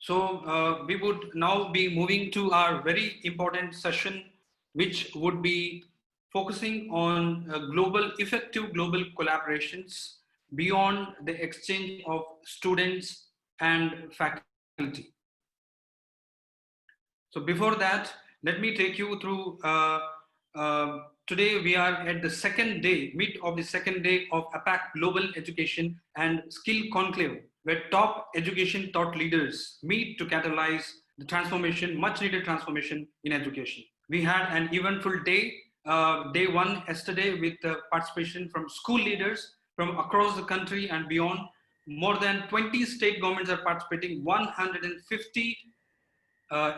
We would now be moving to our very important session, which would be focusing on effective global collaborations beyond the exchange of students and faculty. So before that, let me take you through, today we are at the mid of the second day of APAC Global Education and Skill Conclave, where top education thought leaders meet to catalyze the transformation, much needed transformation in education. We had an eventful day, day one yesterday, with participation from school leaders from across the country and beyond. More than 20 state governments are participating, 150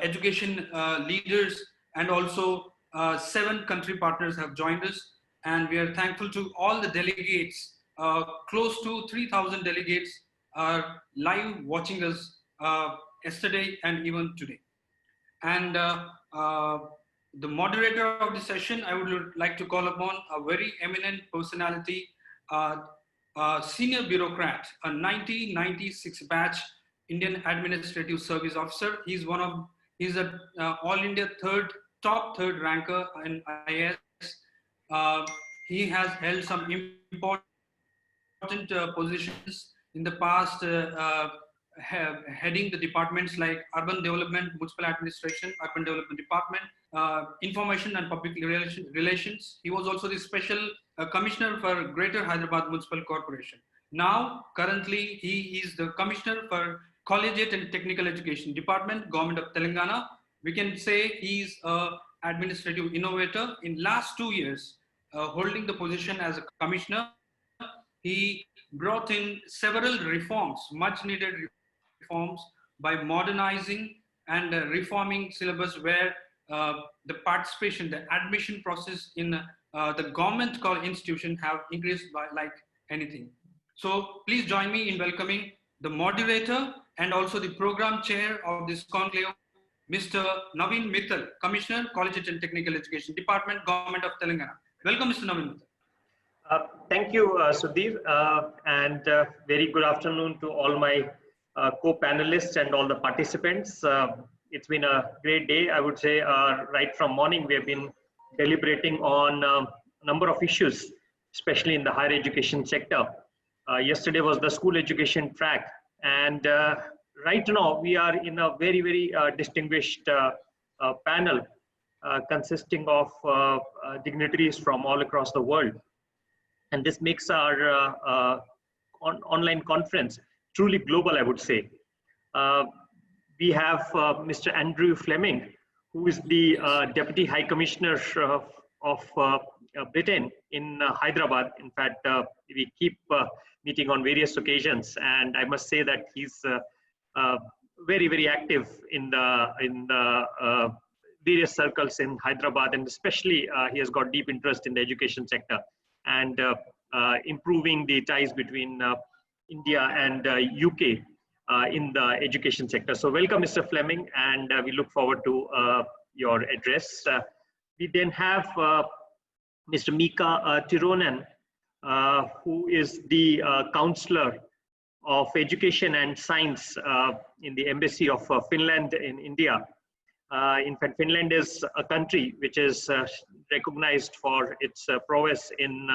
education leaders, and also 7 country partners have joined us. And we are thankful to all the delegates. Close to 3,000 delegates are live watching us yesterday and even today. And the moderator of the session, I would like to call upon a very eminent personality, senior bureaucrat, a 1996 batch Indian Administrative Service Officer. He's a All India top third ranker in IAS. He has held some important positions in the past, heading the departments like Urban Development, Municipal Administration, Urban Development Department, Information and Public Relations. He was also the Special Commissioner for Greater Hyderabad Municipal Corporation. Now, currently, he is the Commissioner for Collegiate and Technical Education Department, Government of Telangana. We can say he's an administrative innovator. In last 2 years, holding the position as a commissioner, he brought in several reforms, much needed reforms, by modernizing and reforming syllabus, where the participation, the admission process in the government college institution have increased by like anything. So please join me in welcoming the moderator and also the program chair of this conclave, Mr. Navin Mittal, Commissioner, Collegiate and Technical Education Department, Government of Telangana. Welcome, Mr. Navin Mittal. Thank you, Sudhir, and very good afternoon to all my co-panelists and all the participants. It's been a great day, I would say. Right from morning, we have been deliberating on a number of issues, especially in the higher education sector. Yesterday was the school education track, and right now we are in a very, very distinguished panel consisting of dignitaries from all across the world. And this makes our online conference truly global, I would say. We have Mr. Andrew Fleming, who is the Deputy High Commissioner of Britain in Hyderabad. In fact, we keep meeting on various occasions, and I must say that he's very, very active in the various circles in Hyderabad, and especially he has got deep interest in the education sector and improving the ties between India and UK in the education sector. So welcome, Mr. Fleming, and we look forward to your address. We then have Mr. Mika Tirronen, who is the Counselor of Education and Science in the Embassy of Finland in India. In fact, Finland is a country which is recognized for its prowess in,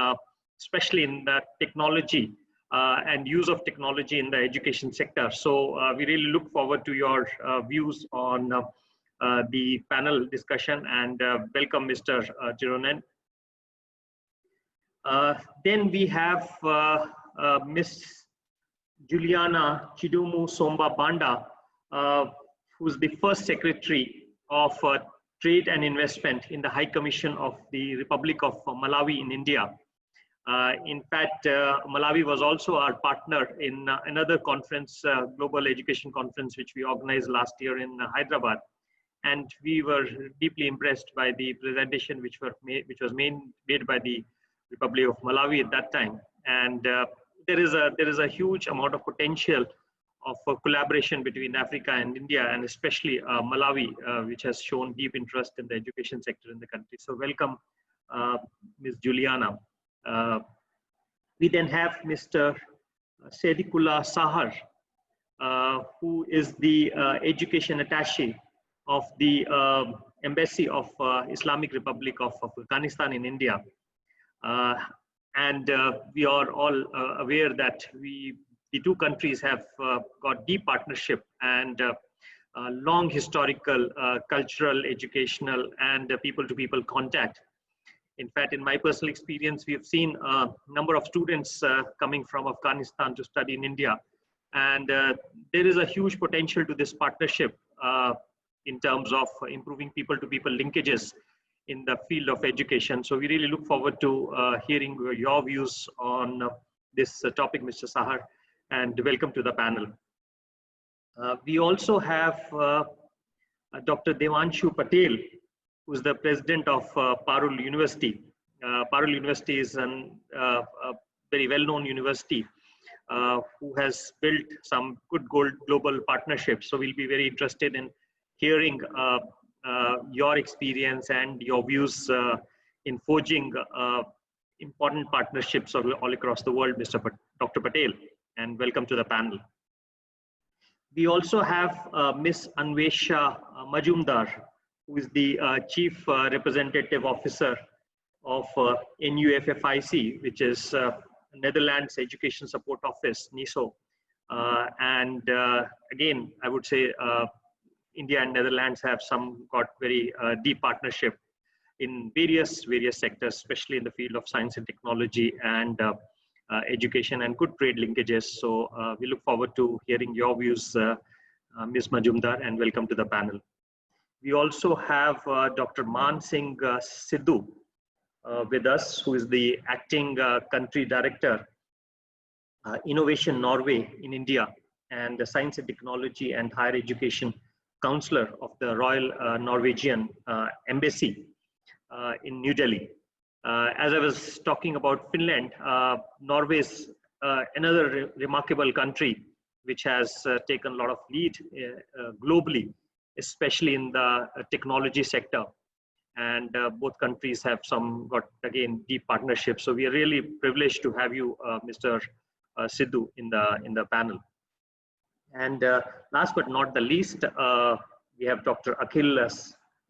especially in the technology and use of technology in the education sector. So we really look forward to your views on the panel discussion, and welcome, Mr. Tirronen. Then we have Miss Juliana Chidumu Somba Banda, who's the first Secretary of Trade and Investment in the High Commission of the Republic of Malawi in India. In fact, Malawi was also our partner in another conference, Global Education Conference, which we organized last year in Hyderabad. And we were deeply impressed by the presentation which was made by the Republic of Malawi at that time. And there is a huge amount of potential of collaboration between Africa and India, and especially Malawi, which has shown deep interest in the education sector in the country. So welcome, Ms. Juliana. We then have Mr. Sediqullah Sahar, who is the education attaché of the Embassy of Islamic Republic of Afghanistan in India. And we are all aware that the two countries have got deep partnership and long historical, cultural, educational, and people-to-people contact. In fact, in my personal experience, we have seen a number of students coming from Afghanistan to study in India. And there is a huge potential to this partnership in terms of improving people-to-people linkages in the field of education. So we really look forward to hearing your views on this topic, Mr. Sahar, and welcome to the panel. We also have Dr. Devanshu Patel, who is the president of Parul University. Parul University is a very well-known university who has built some good global partnerships. So we'll be very interested in hearing your experience and your views in forging important partnerships all across the world, Dr. Patel, and welcome to the panel. We also have Ms. Anwesha Majumder, who is the Chief Representative Officer of NUFFIC, which is Netherlands Education Support Office, NESO. And again, I would say India and Netherlands have got very deep partnership in various sectors, especially in the field of science and technology and education, and good trade linkages. So we look forward to hearing your views, Ms. Majumder, and welcome to the panel. We also have Dr. Maan Singh Sidhu with us, who is the acting country director, Innovation Norway in India, and the Science and Technology and Higher Education Counselor of the Royal Norwegian Embassy in New Delhi. As I was talking about Finland, Norway is another remarkable country which has taken a lot of lead globally, especially in the technology sector. And both countries have got, again, deep partnerships. So we are really privileged to have you, Mr. Sidhu, in the panel. And last but not the least, we have Dr. Akhil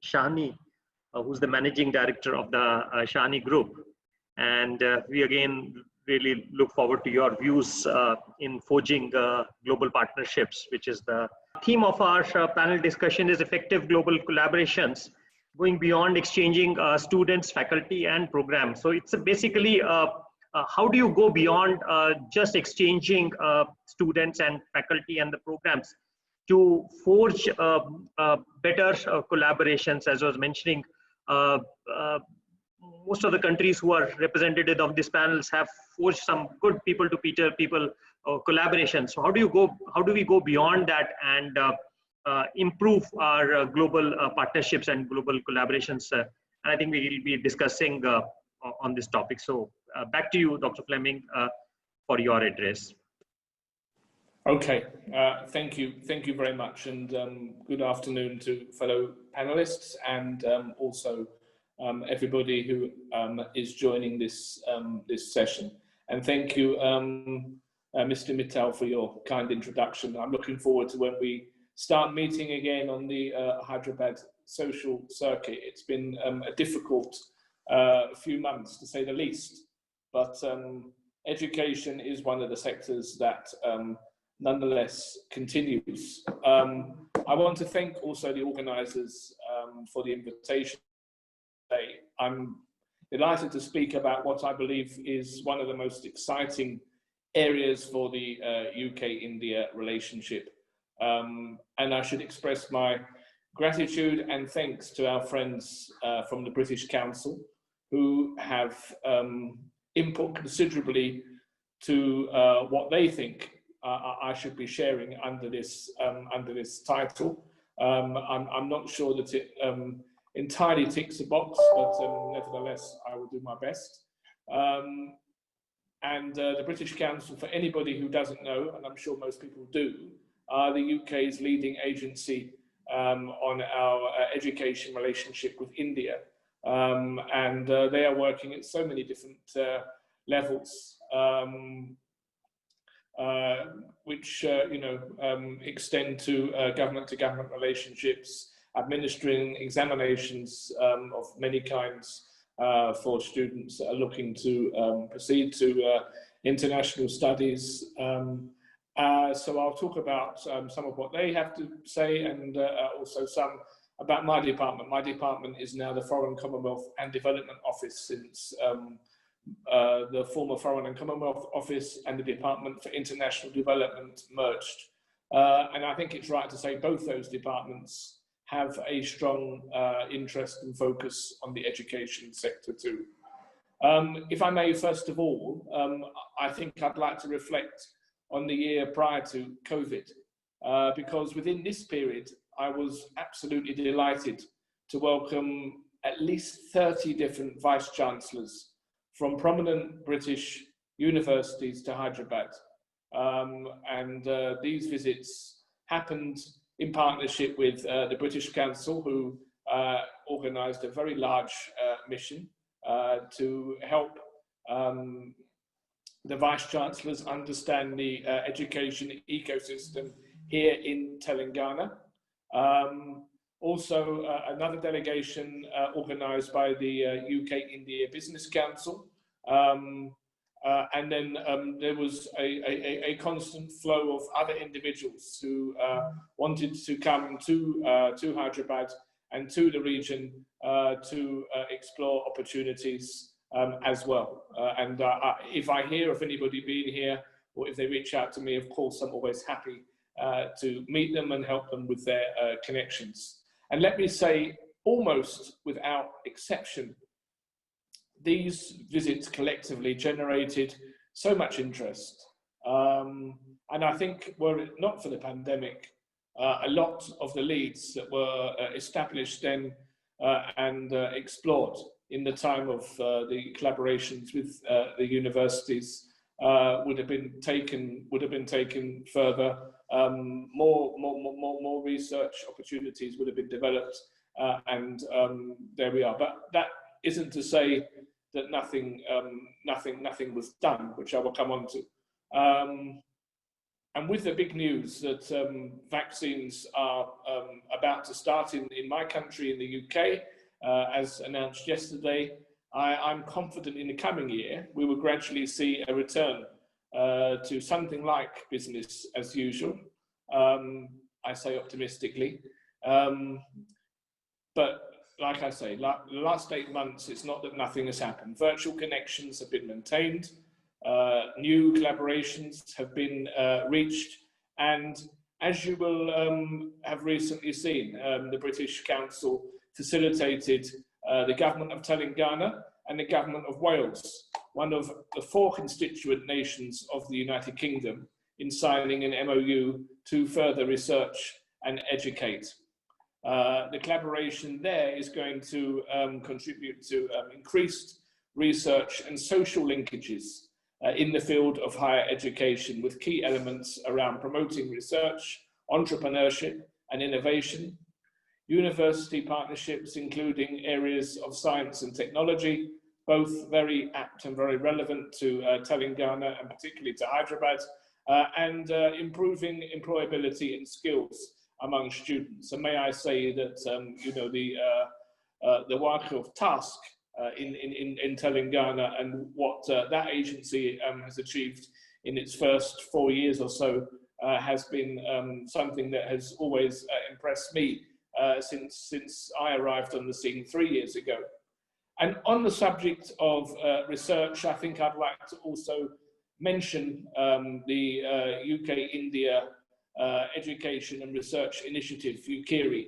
Shahni, who's the managing director of the Shahni Group. And we again really look forward to your views in forging global partnerships, which is the theme of our panel discussion is effective global collaborations, going beyond exchanging students, faculty, and programs. So it's basically how do you go beyond just exchanging students and faculty and the programs to forge better collaborations. As I was mentioning, most of the countries who are representative of these panels have forged some good people-to-people collaboration. So how do we go beyond that and improve our global partnerships and global collaborations? And I think we will be discussing on this topic. So back to you, Dr. Fleming, for your address. Okay, thank you very much, and good afternoon to fellow panelists and also everybody who is joining this this session. And thank you, Mr. Mittal, for your kind introduction. I'm looking forward to when we start meeting again on the Hyderabad social circuit. It's been a difficult few months, to say the least, but education is one of the sectors that nonetheless continues. I want to thank also the organisers for the invitation today. I'm delighted to speak about what I believe is one of the most exciting areas for the UK-India relationship. And I should express my gratitude and thanks to our friends from the British Council, who have input considerably to what they think I should be sharing under this title. I'm not sure that it entirely ticks the box, but nevertheless, I will do my best. And the British Council, for anybody who doesn't know, and I'm sure most people do, are the UK's leading agency on our education relationship with India. And they are working at so many different levels. which extend to government-to-government relationships, administering examinations of many kinds for students that are looking to proceed to international studies. So I'll talk about some of what they have to say, and also some about my department. My department is now the Foreign, Commonwealth and Development Office, since the former Foreign and Commonwealth Office and the Department for International Development merged. And I think it's right to say both those departments have a strong interest and focus on the education sector too. If I may, first of all, I think I'd like to reflect on the year prior to COVID, because within this period, I was absolutely delighted to welcome at least 30 different vice-chancellors from prominent British universities to Hyderabad. These visits happened in partnership with the British Council, who organised a very large mission to help the vice-chancellors understand the education ecosystem here in Telangana. Also, another delegation organised by the UK-India Business Council. And then there was a constant flow of other individuals who wanted to come to Hyderabad and to the region to explore opportunities as well. If I hear of anybody being here, or if they reach out to me, of course, I'm always happy to meet them and help them with their connections. And let me say, almost without exception, these visits collectively generated so much interest. And I think, were it not for the pandemic, a lot of the leads that were established then and explored in the time of the collaborations with the universities would have been taken further. More research opportunities would have been developed, and there we are. But that isn't to say that nothing was done, which I will come on to. And with the big news that vaccines are about to start in my country, in the UK, as announced yesterday, I'm confident in the coming year we will gradually see a return to something like business as usual. I say optimistically. But like I say, the last 8 months, it's not that nothing has happened. Virtual connections have been maintained. New collaborations have been reached. And as you will have recently seen, the British Council facilitated the government of Telangana and the government of Wales, one of the 4 constituent nations of the United Kingdom, in signing an MOU to further research and educate. The collaboration there is going to contribute to increased research and social linkages in the field of higher education, with key elements around promoting research, entrepreneurship and innovation, university partnerships including areas of science and technology, both very apt and very relevant to Telangana and particularly to Hyderabad, and improving employability and skills among students. And may I say that the work of TASK in Telangana and what that agency has achieved in its first 4 years or so has been something that has always impressed me since I arrived on the scene 3 years ago. And on the subject of research, I think I'd like to also mention the UK-India Education and Research Initiative, UKERI,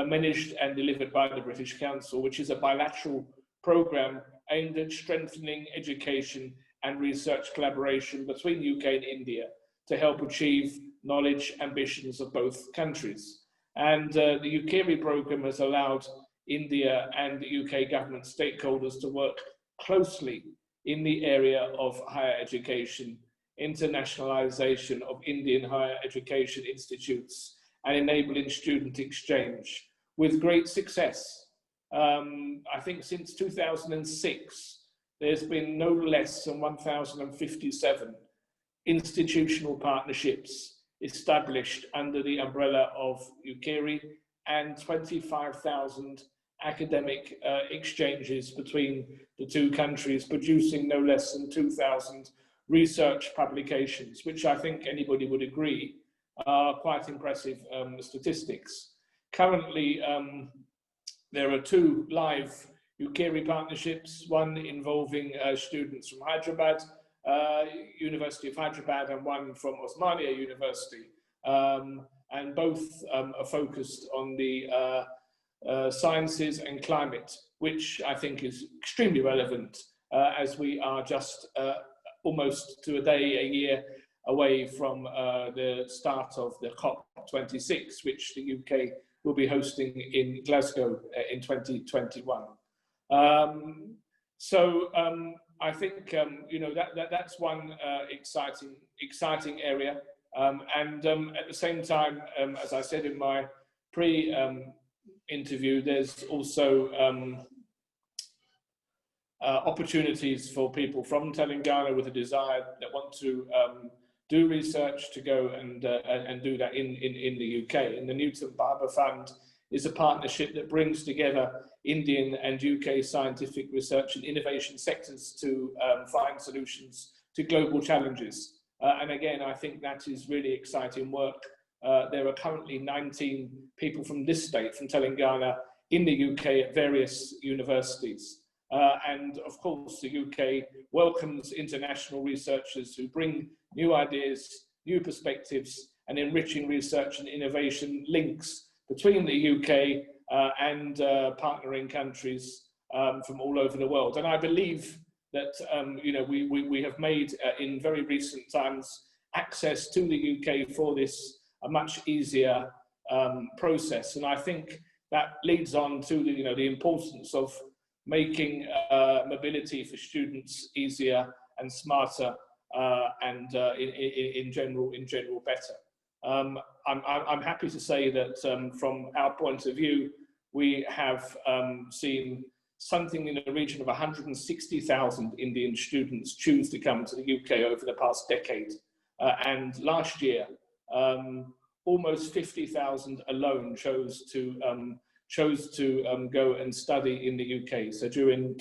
managed and delivered by the British Council, which is a bilateral programme aimed at strengthening education and research collaboration between UK and India to help achieve knowledge ambitions of both countries. And the UKERI programme has allowed India and the UK government stakeholders to work closely in the area of higher education, internationalization of Indian higher education institutes, and enabling student exchange with great success. I think since 2006, there's been no less than 1,057 institutional partnerships established under the umbrella of UKERI, and 25,000 academic exchanges between the two countries, producing no less than 2,000 research publications, which I think anybody would agree are quite impressive statistics. Currently, there are 2 live UKERI partnerships, one involving students from Hyderabad, University of Hyderabad, and one from Osmania University, and both are focused on the sciences and climate, which I think is extremely relevant as we are just almost to a year away from the start of the COP26, which the UK will be hosting in Glasgow in 2021. I think you know, that's one exciting area, and at the same time, as I said in my interview, there's also opportunities for people from Telangana with a desire that want to do research to go and do that in the UK. And the Newton Barber Fund is a partnership that brings together Indian and UK scientific research and innovation sectors to find solutions to global challenges. And again, I think that is really exciting work. There are currently 19 people from this state, from Telangana, in the UK at various universities. And of course, the UK welcomes international researchers who bring new ideas, new perspectives, and enriching research and innovation links between the UK and partnering countries from all over the world. And I believe that you know, we have made in very recent times access to the UK for this a much easier process. And I think that leads on to the, you know, the importance of making mobility for students easier and smarter and in general better. I'm happy to say that from our point of view, we have seen something in the region of 160,000 Indian students choose to come to the UK over the past decade. And last year, almost 50,000 alone chose to go and study in the UK. So during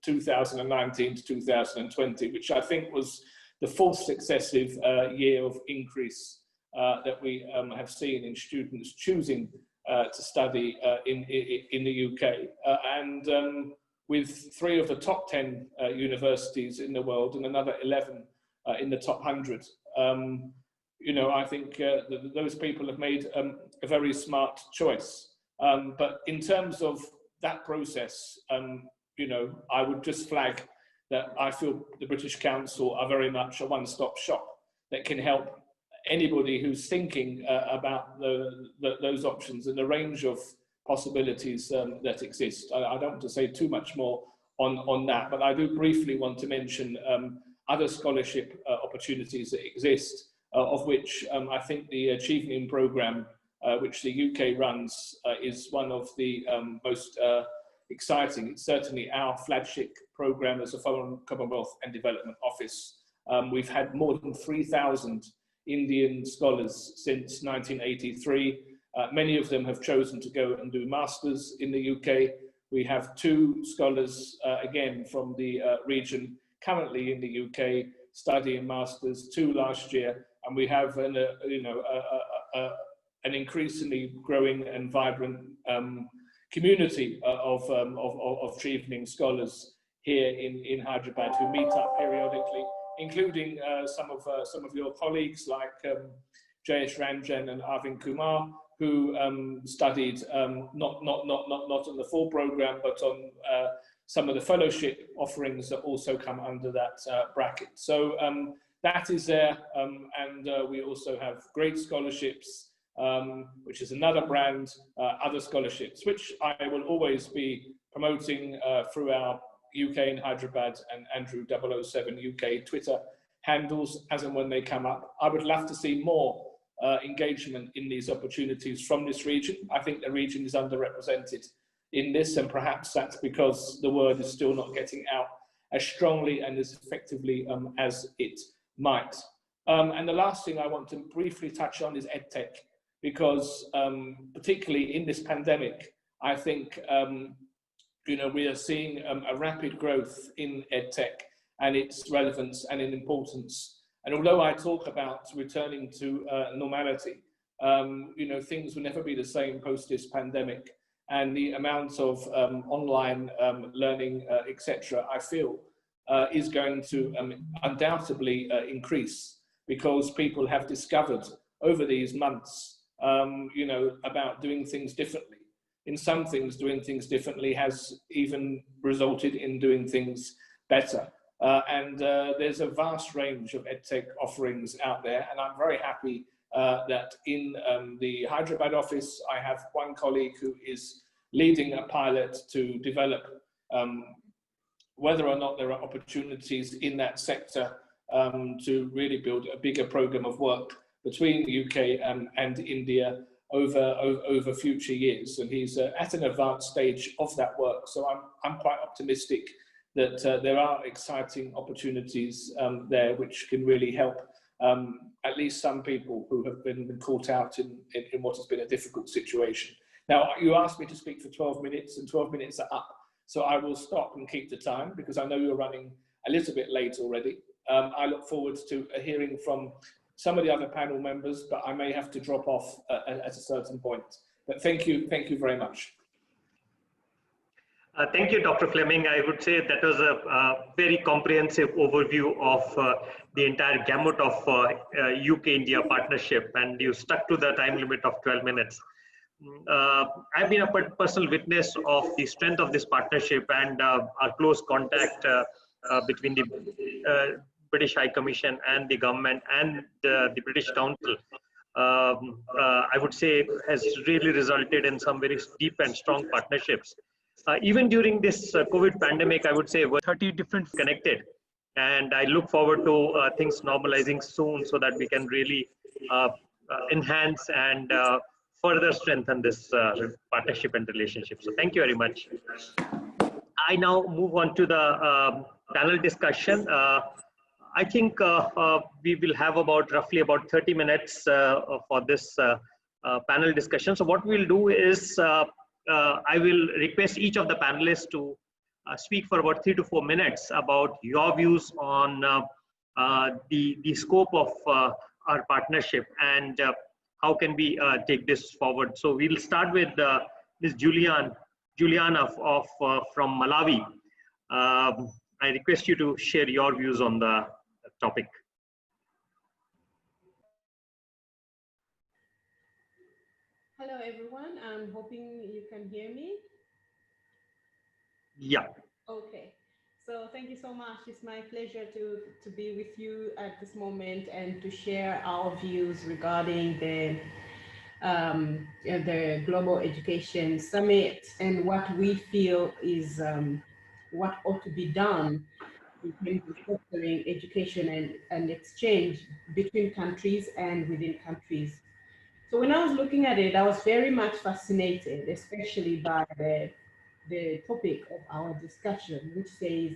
2019 to 2020, which I think was the 4th successive year of increase that we have seen in students choosing to study in the UK. And with 3 of the top 10 universities in the world and another 11 in the top 100, you know, I think those people have made a very smart choice. But in terms of that process, you know, I would just flag that I feel the British Council are very much a one-stop shop that can help anybody who's thinking about those options and the range of possibilities that exist. I don't want to say too much more on that, but I do briefly want to mention other scholarship opportunities that exist, of which I think the Achieving Programme, which the UK runs, is one of the most exciting. It's certainly our flagship programme as a Foreign, Commonwealth and Development Office. We've had more than 3,000 Indian scholars since 1983. Many of them have chosen to go and do masters in the UK. We have 2 scholars, again, from the region currently in the UK studying masters, 2 last year, and we have an increasingly growing and vibrant community of Achieving scholars here in Hyderabad who meet up periodically, including some of your colleagues like Jayesh Ranjan and Arvind Kumar, who studied not on the full program, but on some of the fellowship offerings that also come under that bracket. So that is there, and we also have great scholarships, which is another brand, other scholarships, which I will always be promoting through our UK in Hyderabad and Andrew 007 UK Twitter handles as and when they come up. I would love to see more engagement in these opportunities from this region. I think the region is underrepresented in this, and perhaps that's because the word is still not getting out as strongly and as effectively as it might. And the last thing I want to briefly touch on is EdTech, because particularly in this pandemic, I think we are seeing a rapid growth in EdTech and its relevance and in importance. And although I talk about returning to normality, things will never be the same post this pandemic. And the amount of online learning, etc., I feel is going to undoubtedly increase, because people have discovered over these months, about doing things differently. In some things, doing things differently has even resulted in doing things better. And there's a vast range of EdTech offerings out there, and I'm very happy that in the Hyderabad office, I have one colleague who is leading a pilot to develop whether or not there are opportunities in that sector to really build a bigger program of work between the UK and India over future years. And he's at an advanced stage of that work. So I'm quite optimistic that there are exciting opportunities there which can really help at least some people who have been caught out in what has been a difficult situation. Now, you asked me to speak for 12 minutes, and 12 minutes are up. So I will stop and keep the time, because I know you're running a little bit late already. I look forward to hearing from some of the other panel members, but I may have to drop off at a certain point. But thank you very much. Thank you, Dr. Fleming. I would say that was a very comprehensive overview of the entire gamut of UK-India partnership, and you stuck to the time limit of 12 minutes. I've been a personal witness of the strength of this partnership and our close contact between the British High Commission and the government and the British Council. I would say has really resulted in some very deep and strong partnerships. Even during this COVID pandemic, I would say we're 30 different connected, and I look forward to things normalizing soon so that we can really enhance and further strengthen this partnership and relationship. So thank you very much. I now move on to the panel discussion. I think we will have roughly about 30 minutes for this panel discussion. So what we'll do is I will request each of the panelists to speak for about 3 to 4 minutes about your views on the scope of our partnership and how can we take this forward. So we'll start with Ms. Juliana from Malawi. I request you to share your views on the topic. Hello, everyone. I'm hoping you can hear me. Yeah. Okay. So thank you so much. It's my pleasure to be with you at this moment and to share our views regarding the Global Education Summit and what we feel is what ought to be done in terms of fostering education and exchange between countries and within countries. So when I was looking at it, I was very much fascinated, especially by the topic of our discussion, which says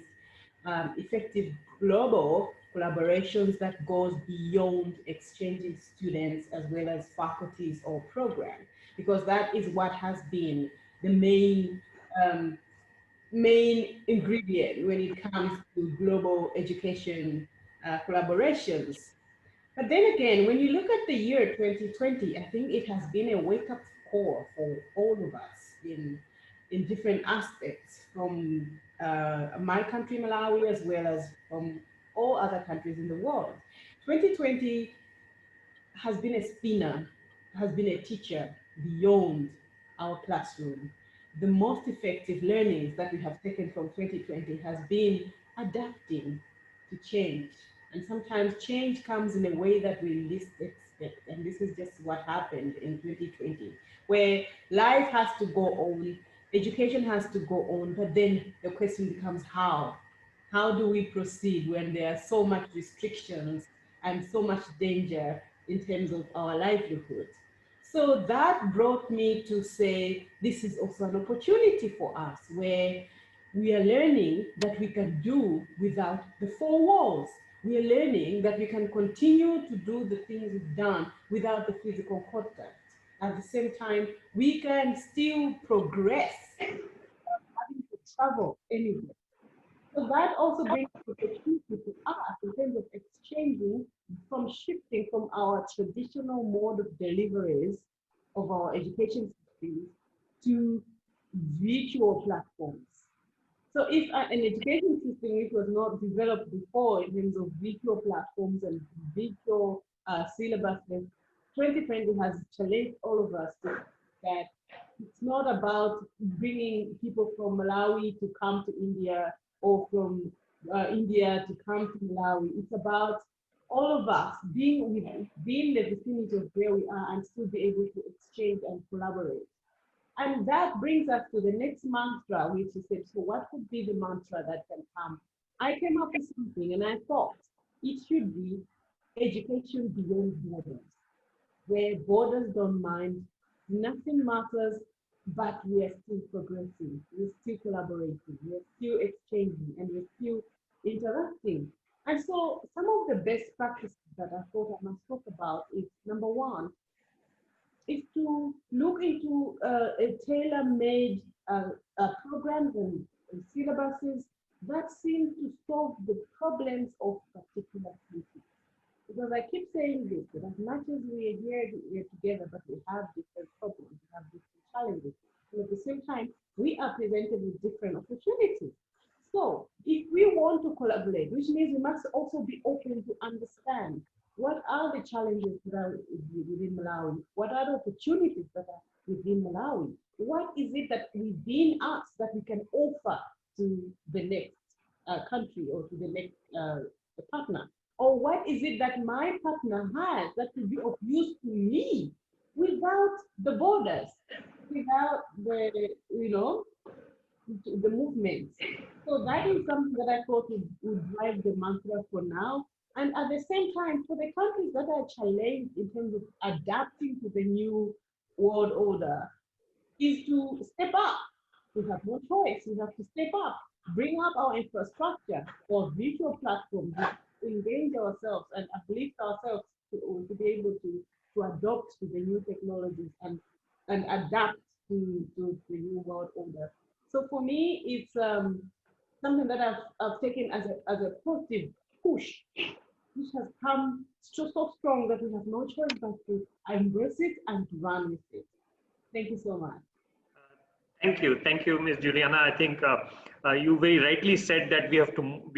effective global collaborations that goes beyond exchanging students as well as faculties or programs, because that is what has been the main ingredient when it comes to global education collaborations. But then again, when you look at the year 2020, I think it has been a wake-up call for all of us in different aspects, from my country, Malawi, as well as from all other countries in the world. 2020 has been a spinner, has been a teacher beyond our classroom. The most effective learnings that we have taken from 2020 has been adapting to change. And sometimes change comes in a way that we least expect. And this is just what happened in 2020, where life has to go on, education has to go on, but then the question becomes how? How do we proceed when there are so much restrictions and so much danger in terms of our livelihood? So that brought me to say, this is also an opportunity for us where we are learning that we can do without the four walls we are learning that we can continue to do the things we've done without the physical contact. At the same time, we can still progress having to travel anywhere. So that also brings opportunity to us in terms of exchanging from shifting from our traditional mode of deliveries of our education systems to virtual platforms. So if an education system which was not developed before in terms of virtual platforms and virtual syllabuses, 2020 has challenged all of us to that it's not about bringing people from Malawi to come to India or from India to come to Malawi. It's about all of us being in the vicinity of where we are and still be able to exchange and collaborate. And that brings us to the next mantra, which is, so what could be the mantra that can come? I came up with something and I thought it should be education beyond borders, where borders don't mind, nothing matters, but we are still progressing, we're still collaborating, we're still exchanging, and we're still interacting. And so some of the best practices that I thought I must talk about is number one, is to look into a tailor-made programs and syllabuses that seem to solve the problems of particular countries. Because I keep saying this, that as much as we are here, we're together, but we have different problems, we have different challenges. And at the same time, we are presented with different opportunities. So if we want to collaborate, which means we must also be open to understand what are the challenges that are within Malawi? What are the opportunities that are within Malawi? What is it that within us that we can offer to the next country or to the next partner? Or what is it that my partner has that could be of use to me without the borders, without the, the movements? So that is something that I thought would drive the mantra for now. And at the same time, for the countries that are challenged in terms of adapting to the new world order, is to step up. We have no choice. We have to step up, bring up our infrastructure for virtual platforms, engage ourselves and uplift ourselves to be able to adopt to the new technologies and adapt to the new world order. So for me, it's something that I've taken as a positive push, which has come so strong that we have no choice but to embrace it and to run with it. Thank you so much. Thank you, Ms. Juliana. I think you very rightly said that we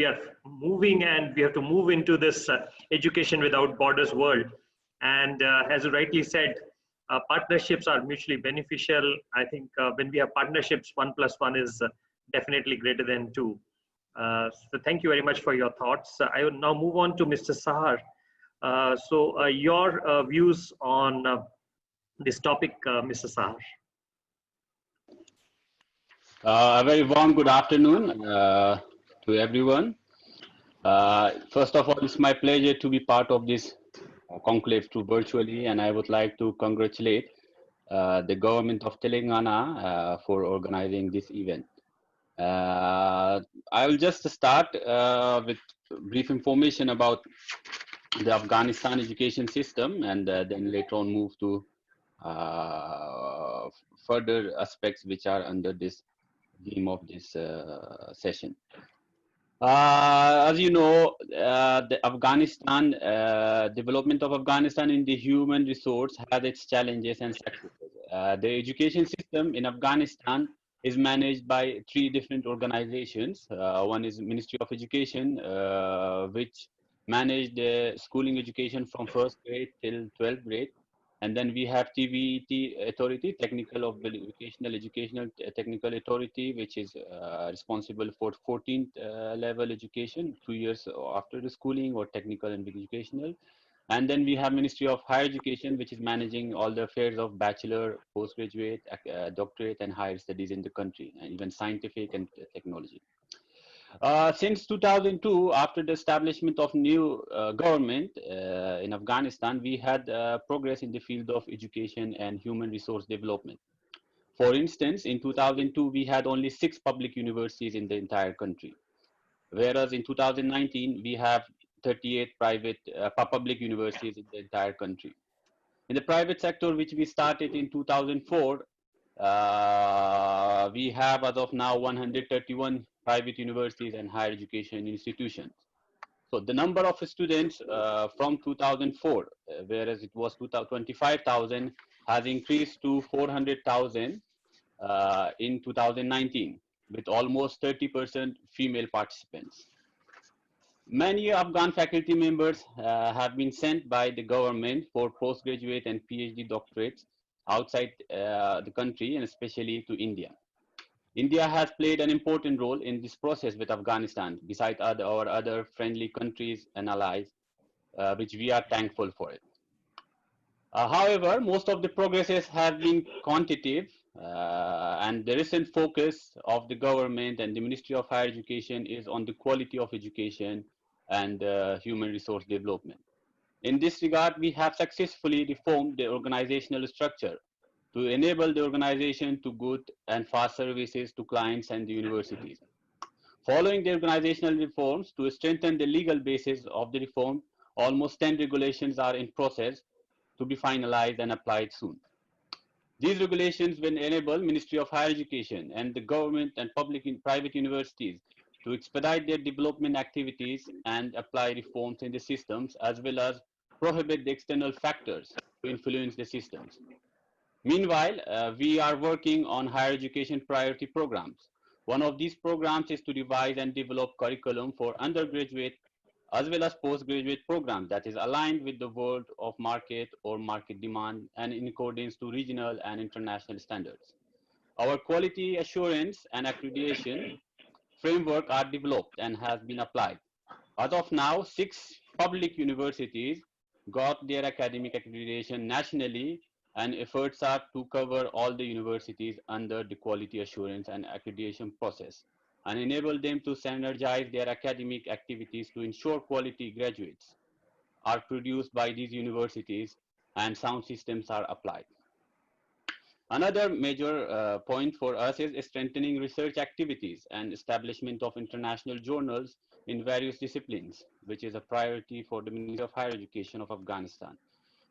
are moving and we have to move into this education without borders world. And as you rightly said, partnerships are mutually beneficial. I think when we have partnerships, 1 + 1 is definitely greater than 2. So thank you very much for your thoughts. I will now move on to Mr. Sahar. So your views on this topic, Mr. Sahar. A very warm good afternoon to everyone. First of all, it's my pleasure to be part of this conclave too virtually, and I would like to congratulate the government of Telangana for organizing this event. I will just start with brief information about the Afghanistan education system, and then later on move to further aspects which are under this theme of this session. As you know, the Afghanistan development of Afghanistan in the human resource has its challenges and successes. The education system in Afghanistan is managed by 3 different organizations. One is Ministry of Education, which manage the schooling education from 1st grade till 12th grade. And then we have TVET Authority, Technical of Vocational Educational Technical Authority, which is responsible for 14th level education, 2 years after the schooling or technical and educational. And then we have Ministry of Higher Education, which is managing all the affairs of bachelor, postgraduate, doctorate, and higher studies in the country, and even scientific and technology. Since 2002, after the establishment of new government in Afghanistan, we had progress in the field of education and human resource development. For instance, in 2002, we had only 6 public universities in the entire country. Whereas in 2019, we have 38 public universities in the entire country. In the private sector, which we started in 2004, we have as of now 131 private universities and higher education institutions. So the number of students from 2004, whereas it was 25,000, has increased to 400,000 in 2019, with almost 30% female participants. Many Afghan faculty members have been sent by the government for postgraduate and PhD doctorates outside the country, and especially to India. India has played an important role in this process with Afghanistan, besides our other friendly countries and allies, which we are thankful for it. However, most of the progresses have been quantitative, and the recent focus of the government and the Ministry of Higher Education is on the quality of education and human resource development. In this regard, we have successfully reformed the organizational structure to enable the organization to good and fast services to clients and the universities. Following the organizational reforms to strengthen the legal basis of the reform, almost 10 regulations are in process to be finalized and applied soon. These regulations will enable Ministry of Higher Education and the government and public and private universities to expedite their development activities and apply reforms in the systems, as well as prohibit the external factors to influence the systems. Meanwhile, we are working on higher education priority programs. One of these programs is to revise and develop curriculum for undergraduate as well as postgraduate programs that is aligned with the world of market or market demand and in accordance to regional and international standards. Our quality assurance and accreditation framework are developed and has been applied. As of now, 6 public universities got their academic accreditation nationally, and efforts are to cover all the universities under the quality assurance and accreditation process and enable them to synergize their academic activities to ensure quality graduates are produced by these universities and sound systems are applied. Another major point for us is strengthening research activities and establishment of international journals in various disciplines, which is a priority for the Ministry of Higher Education of Afghanistan.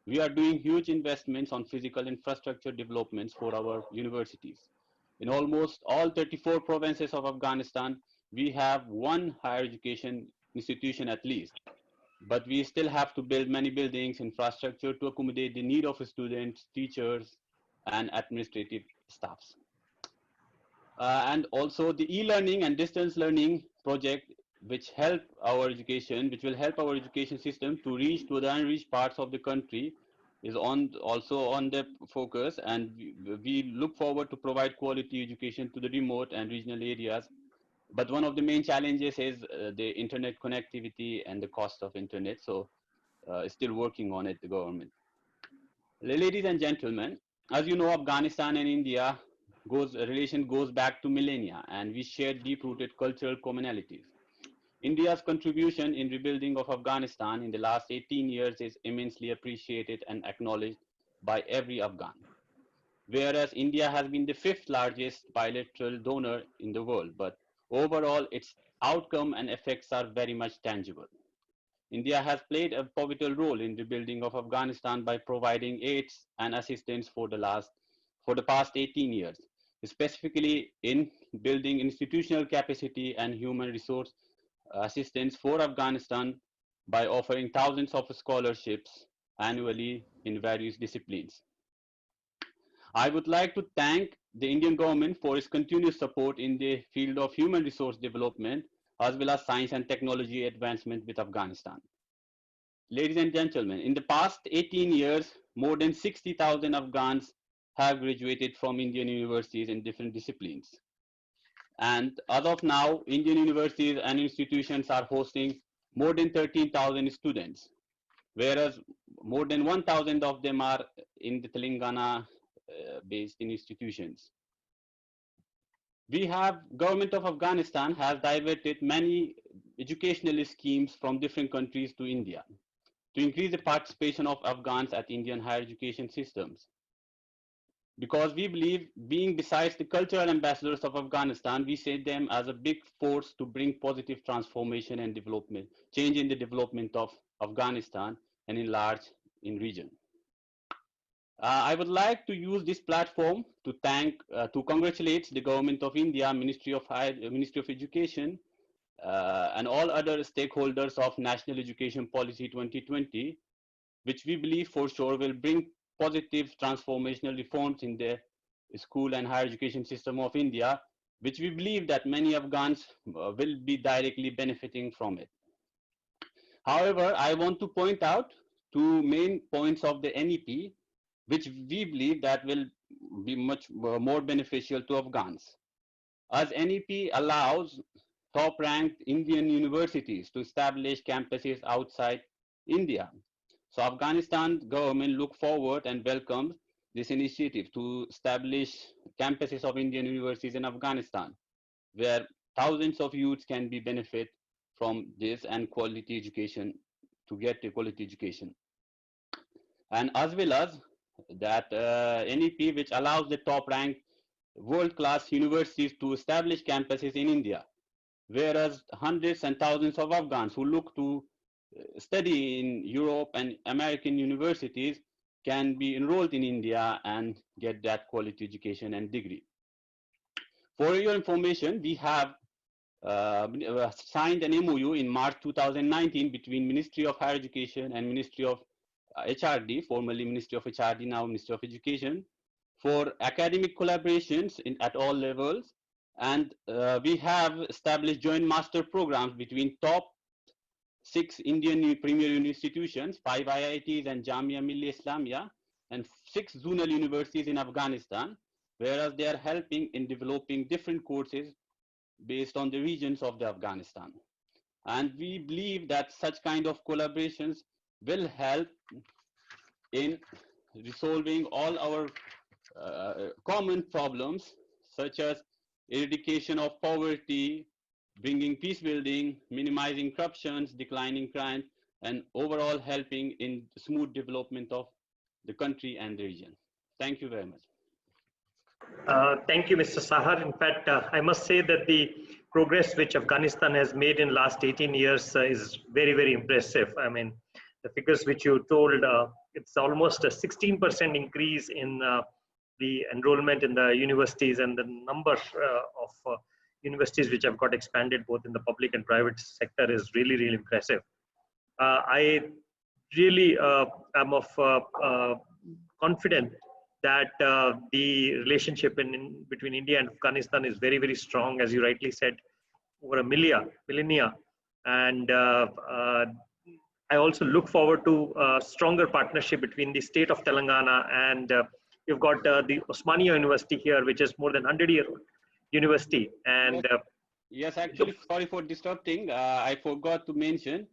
We are doing huge investments on physical infrastructure developments for our universities. In almost all 34 provinces of Afghanistan, we have one higher education institution at least, but we still have to build many buildings, infrastructure to accommodate the need of students, teachers, and administrative staffs. And also the e-learning and distance learning project, which will help our education system to reach to the unreached parts of the country, is also on the focus, and we look forward to provide quality education to the remote and regional areas. But one of the main challenges is the internet connectivity and the cost of internet. So still working on it, the government. Ladies and gentlemen, as you know, Afghanistan and India relation goes back to millennia, and we share deep-rooted cultural commonalities. India's contribution in rebuilding of Afghanistan in the last 18 years is immensely appreciated and acknowledged by every Afghan. Whereas India has been the 5th largest bilateral donor in the world, but overall its outcome and effects are very much tangible. India has played a pivotal role in rebuilding of Afghanistan by providing aids and assistance for the past 18 years, specifically in building institutional capacity and human resource assistance for Afghanistan by offering thousands of scholarships annually in various disciplines. I would like to thank the Indian government for its continuous support in the field of human resource development as well as science and technology advancement with Afghanistan. Ladies and gentlemen, in the past 18 years, more than 60,000 Afghans have graduated from Indian universities in different disciplines. And as of now, Indian universities and institutions are hosting more than 13,000 students, whereas more than 1,000 of them are in the Telangana-based institutions. Government of Afghanistan has diverted many educational schemes from different countries to India to increase the participation of Afghans at Indian higher education systems. because we believe, being besides the cultural ambassadors of Afghanistan, we see them as a big force to bring positive transformation and development, change in the development of Afghanistan and in large in region. I would like to use this platform to congratulate the Government of India, Ministry of Education, and all other stakeholders of National Education Policy 2020, which we believe for sure will bring positive transformational reforms in the school and higher education system of India, which we believe that many Afghans will be directly benefiting from it. However, I want to point out two main points of the NEP, which we believe that will be much more beneficial to Afghans. As NEP allows top-ranked Indian universities to establish campuses outside India. So Afghanistan government look forward and welcomes this initiative to establish campuses of Indian universities in Afghanistan, where thousands of youths can be benefit from this and quality education, to get a quality education. And as well as that NEP, which allows the top-ranked world-class universities to establish campuses in India, whereas hundreds and thousands of Afghans who look to study in Europe and American universities can be enrolled in India and get that quality education and degree. For your information, we have signed an MOU in March 2019 between Ministry of Higher Education and Ministry of HRD, formerly Ministry of HRD, now Ministry of Education, for academic collaborations at all levels. And we have established joint master programs between top 6 Indian premier institutions, 5 IITs and Jamia Millia Islamia, and 6 zonal universities in Afghanistan, whereas they are helping in developing different courses based on the regions of the Afghanistan. And we believe that such kind of collaborations will help in resolving all our common problems, such as eradication of poverty, bringing peace building, minimizing corruptions, declining crime, and overall helping in smooth development of the country and the region. Thank you very much. Thank you, Mr. Sahar. In fact, I must say that the progress which Afghanistan has made in last 18 years is very, very impressive. I mean, the figures which you told, it's almost a 16% increase in the enrollment in the universities, and the number of universities which have got expanded both in the public and private sector is really, really impressive. I really am of confident that the relationship between India and Afghanistan is very, very strong, as you rightly said, over a millennia. And I also look forward to a stronger partnership between the state of Telangana and you've got the Osmania University here, which is more than 100-year-old university. And yes, actually, sorry for disrupting. I forgot to mention,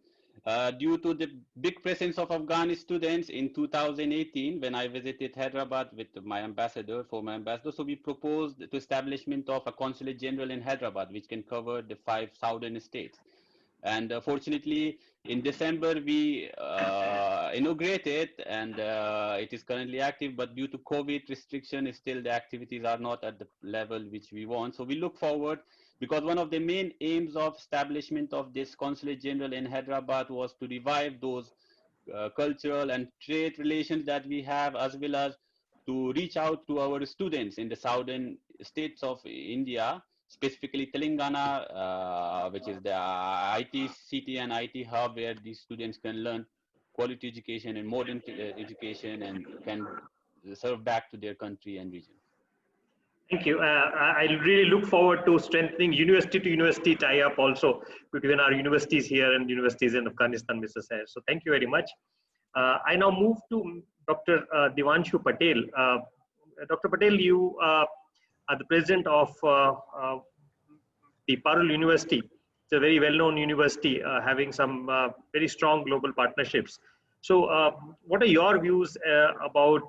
due to the big presence of Afghani students in 2018, when I visited Hyderabad with my ambassador, former ambassador, so we proposed the establishment of a consulate general in Hyderabad, which can cover the 5 southern states. And fortunately, in December, we inaugurated, and it is currently active, but due to COVID restriction, still the activities are not at the level which we want. So we look forward, because one of the main aims of establishment of this Consulate General in Hyderabad was to revive those cultural and trade relations that we have, as well as to reach out to our students in the southern states of India, specifically Telangana, which is the IT city and IT hub, where these students can learn quality education and modern education and can serve back to their country and region. Thank you. I really look forward to strengthening university to university tie-up also between our universities here and universities in Afghanistan, Mr. Sahar. So thank you very much. I now move to Dr. Diwanshu Patel. Dr. Patel, you are the president of the Parul University. It's a very well-known university having some very strong global partnerships. So what are your views about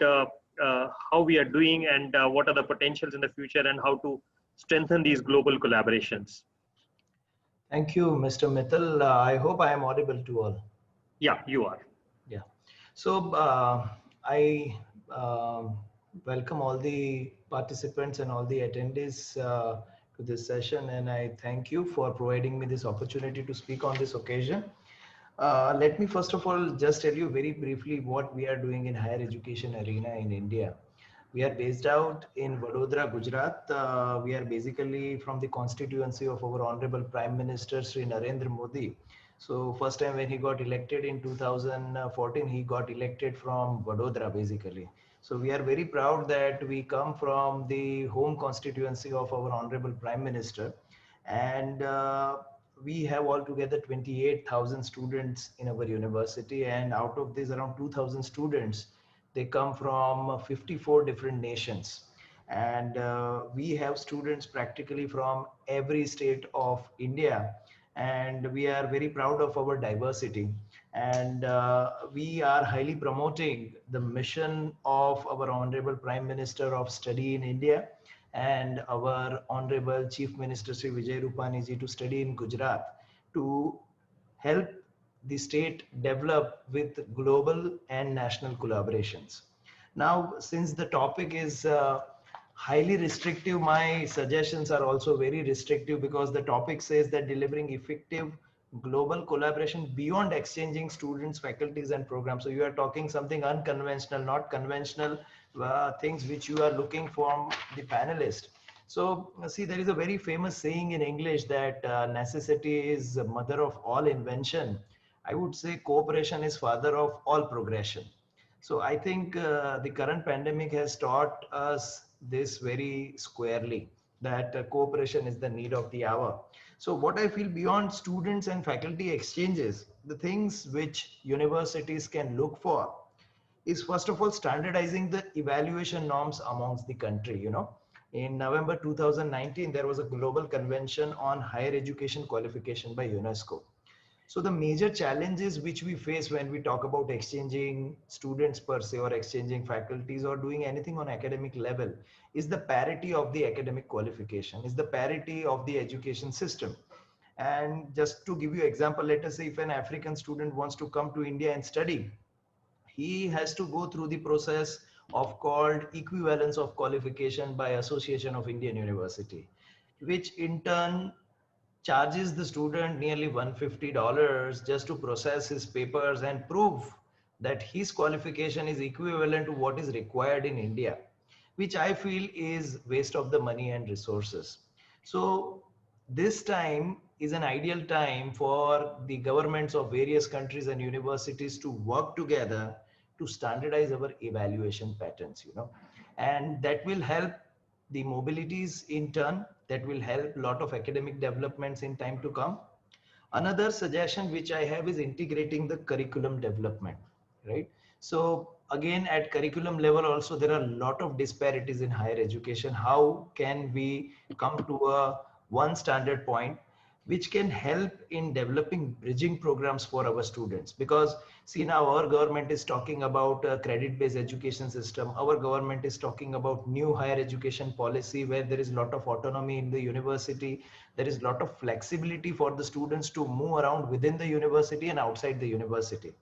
how we are doing, and what are the potentials in the future, and how to strengthen these global collaborations? Thank you, Mr. Mittal. I hope I am audible to all. Yeah, you are. Yeah. So I welcome all the participants and all the attendees to this session, and I thank you for providing me this opportunity to speak on this occasion. Let me first of all just tell you very briefly what we are doing in higher education arena in India. We are based out in Vadodara, Gujarat. We are basically from the constituency of our Honorable Prime Minister Sri Narendra Modi. So first time when he got elected in 2014, he got elected from Vadodara basically. So we are very proud that we come from the home constituency of our Honorable Prime Minister, and we have altogether 28,000 students in our university, and out of these around 2,000 students, they come from 54 different nations. And we have students practically from every state of India, and we are very proud of our diversity. And we are highly promoting the mission of our Honorable Prime Minister of Study in India and our Honorable Chief Minister Sri Vijay Rupani ji to study in Gujarat, to help the state develop with global and national collaborations. Now, since the topic is highly restrictive, my suggestions are also very restrictive, because the topic says that delivering effective global collaboration beyond exchanging students, faculties, and programs. So you are talking something unconventional, not conventional things which you are looking from the panelist. So see, there is a very famous saying in English that necessity is mother of all invention. I would say cooperation is father of all progression. So I think the current pandemic has taught us this very squarely, that cooperation is the need of the hour. So what I feel, beyond students and faculty exchanges, the things which universities can look for is first of all standardizing the evaluation norms amongst the country. In November 2019, there was a global convention on higher education qualification by UNESCO. So the major challenges which we face when we talk about exchanging students per se, or exchanging faculties, or doing anything on academic level, is the parity of the academic qualification, is the parity of the education system. And just to give you example, let us say if an African student wants to come to India and study, he has to go through the process of called equivalence of qualification by Association of Indian University, which in turn charges the student nearly $150 just to process his papers and prove that his qualification is equivalent to what is required in India, which I feel is waste of the money and resources. So this time is an ideal time for the governments of various countries and universities to work together to standardize our evaluation patterns, and that will help the mobilities in turn, that will help a lot of academic developments in time to come. Another suggestion which I have is integrating the curriculum development, right? So again, at curriculum level also, there are a lot of disparities in higher education. How can we come to a one standard point which can help in developing bridging programs for our students? Because see, now our government is talking about a credit-based education system. Our government is talking about new higher education policy where there is a lot of autonomy in the university. There is a lot of flexibility for the students to move around within the university and outside the university.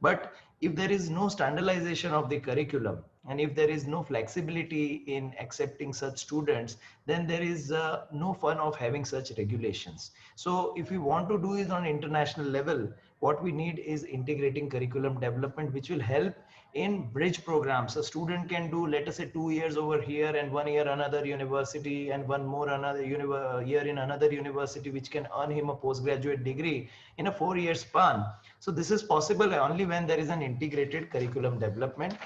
But if there is no standardization of the curriculum, and if there is no flexibility in accepting such students, then there is no fun of having such regulations. So if we want to do it on international level, what we need is integrating curriculum development, which will help in bridge programs. A student can do, let us say, 2 years over here and 1 year another university, and one more another year in another university, which can earn him a postgraduate degree in a 4-year span. So this is possible only when there is an integrated curriculum development.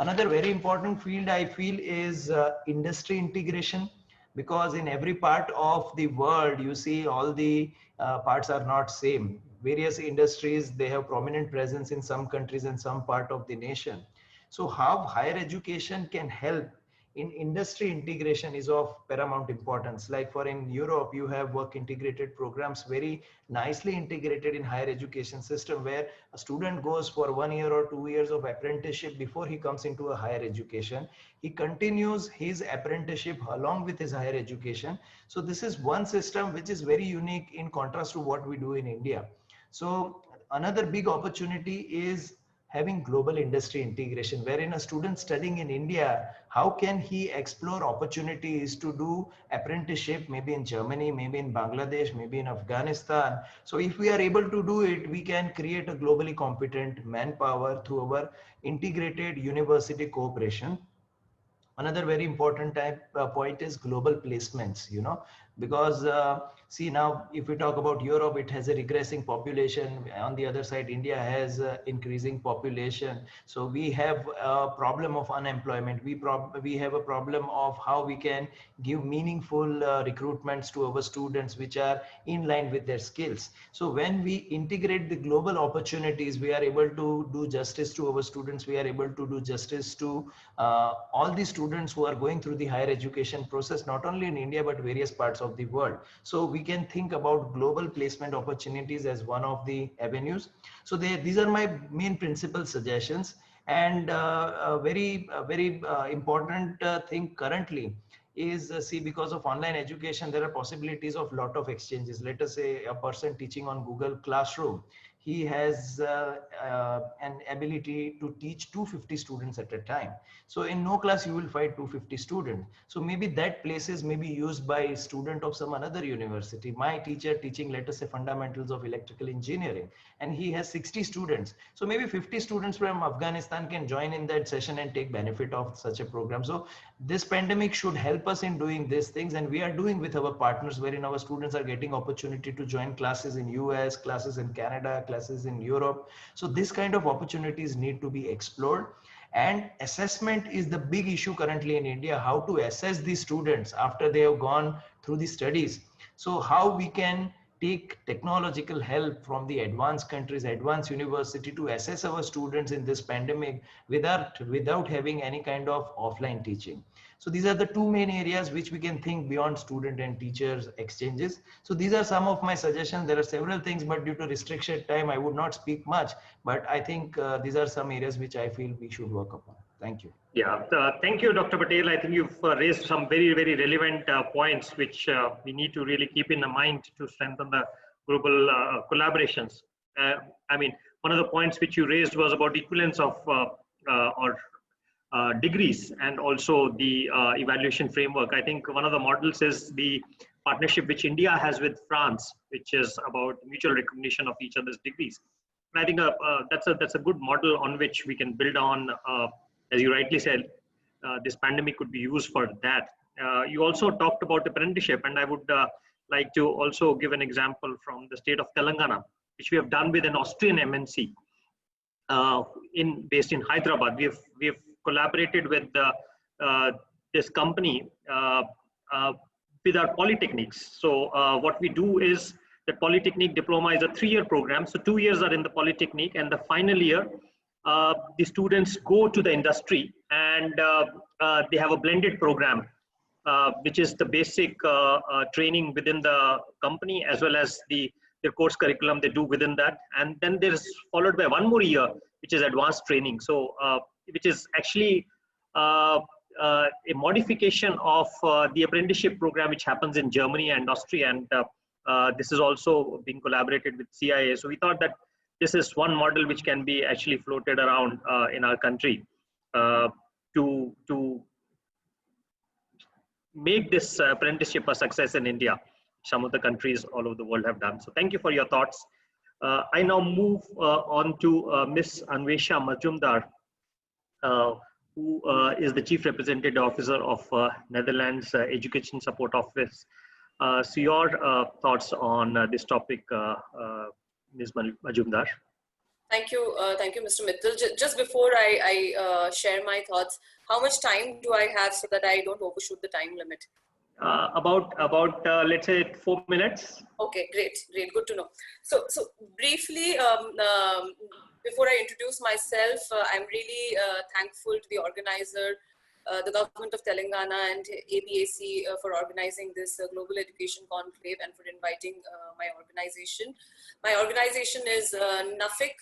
Another very important field I feel is industry integration, because in every part of the world, you see all the parts are not same. Various industries, they have prominent presence in some countries and some part of the nation. So how higher education can help in industry integration is of paramount importance. Like for in Europe, you have work integrated programs very nicely integrated in higher education system, where a student goes for 1 year or 2 years of apprenticeship before he comes into a higher education. He continues his apprenticeship along with his higher education. So this is one system which is very unique in contrast to what we do in India. So another big opportunity is having global industry integration, wherein a student studying in India, how can he explore opportunities to do apprenticeship, maybe in Germany, maybe in Bangladesh, maybe in Afghanistan. So if we are able to do it, we can create a globally competent manpower through our integrated university cooperation. Another very important point is global placements, because see, now if we talk about Europe, it has a regressing population. On the other side, India has increasing population, so we have a problem of unemployment. We have a problem of how we can give meaningful recruitments to our students which are in line with their skills. So when we integrate the global opportunities, we are able to do justice to our students. We are able to do justice to all the students who are going through the higher education process, not only in India, but various parts of the world. So we can think about global placement opportunities as one of the avenues. So these are my main principal suggestions. And a very important thing currently is, see, because of online education, there are possibilities of lot of exchanges. Let us say a person teaching on Google Classroom, he has an ability to teach 250 students at a time. So in no class you will find 250 students. So maybe that places may be used by a student of some another university. My teacher teaching, let us say, fundamentals of electrical engineering, and he has 60 students. So maybe 50 students from Afghanistan can join in that session and take benefit of such a program. So this pandemic should help us in doing these things, and we are doing with our partners, wherein our students are getting opportunity to join classes in US, classes in Canada, classes in Europe. So this kind of opportunities need to be explored. And assessment is the big issue currently in India, how to assess these students after they have gone through the studies. So how we can take technological help from the advanced countries, advanced university, to assess our students in this pandemic without having any kind of offline teaching. So these are the two main areas which we can think beyond student and teachers exchanges. So these are some of my suggestions. There are several things, but due to restriction time, I would not speak much. But I think these are some areas which I feel we should work upon. Thank you. Yeah, thank you, Dr. Patel. I think you've raised some very, very relevant points which we need to really keep in mind to strengthen the global collaborations. I mean, one of the points which you raised was about equivalence of degrees, and also the evaluation framework. I think one of the models is the partnership which India has with France, which is about mutual recognition of each other's degrees. And I think that's a good model on which we can build on. As you rightly said, this pandemic could be used for that. You also talked about apprenticeship, and I would like to also give an example from the state of Telangana, which we have done with an Austrian MNC based in Hyderabad. We have collaborated with this company with our polytechnics. So what we do is, the Polytechnic diploma is a 3-year program. So 2 years are in the Polytechnic, and the final year, the students go to the industry, and they have a blended program, which is the basic training within the company, as well as their course curriculum they do within that. And then there's followed by 1 more year, which is advanced training. So which is actually a modification of the apprenticeship program which happens in Germany and Austria, and this is also being collaborated with CIA. So we thought that this is one model which can be actually floated around in our country to make this apprenticeship a success in India. Some of the countries all over the world have done. So thank you for your thoughts. I now move on to Miss Anwesha Majumder, who is the Chief Representative Officer of Netherlands Education Support Office. So your thoughts on this topic, Ms. Majumder. Thank you, Mr. Mittal. Just before I share my thoughts, how much time do I have so that I don't overshoot the time limit? About let's say 4 minutes. Okay, great, good to know. So briefly, before I introduce myself, I'm really thankful to the organizer, the government of Telangana and APAC for organizing this Global Education Conclave, and for inviting my organization. My organization is NUFFIC,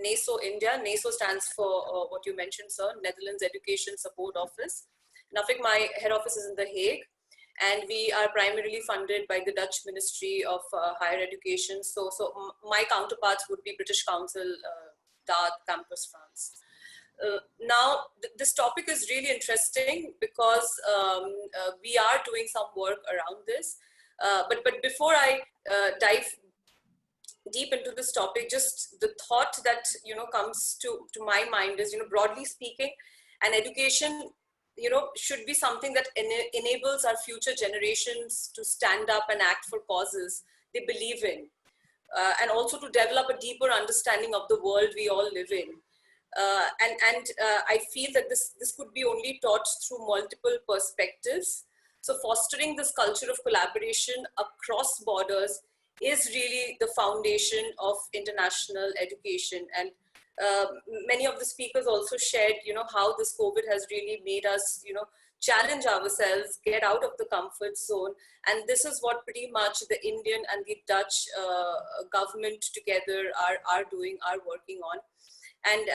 NESO India. NESO stands for what you mentioned, sir, Netherlands Education Support Office. NUFFIC, my head office is in The Hague, and we are primarily funded by the Dutch Ministry of Higher Education. So my counterparts would be British Council Dard campus, France. Now, this topic is really interesting because we are doing some work around this. But before I dive deep into this topic, just the thought that comes to my mind is, broadly speaking, an education should be something that enables our future generations to stand up and act for causes they believe in, and also to develop a deeper understanding of the world we all live in. I feel that this could be only taught through multiple perspectives. So fostering this culture of collaboration across borders is really the foundation of international education. And many of the speakers also shared, how this COVID has really made us, challenge ourselves, get out of the comfort zone. And this is what pretty much the Indian and the Dutch government together are working on. And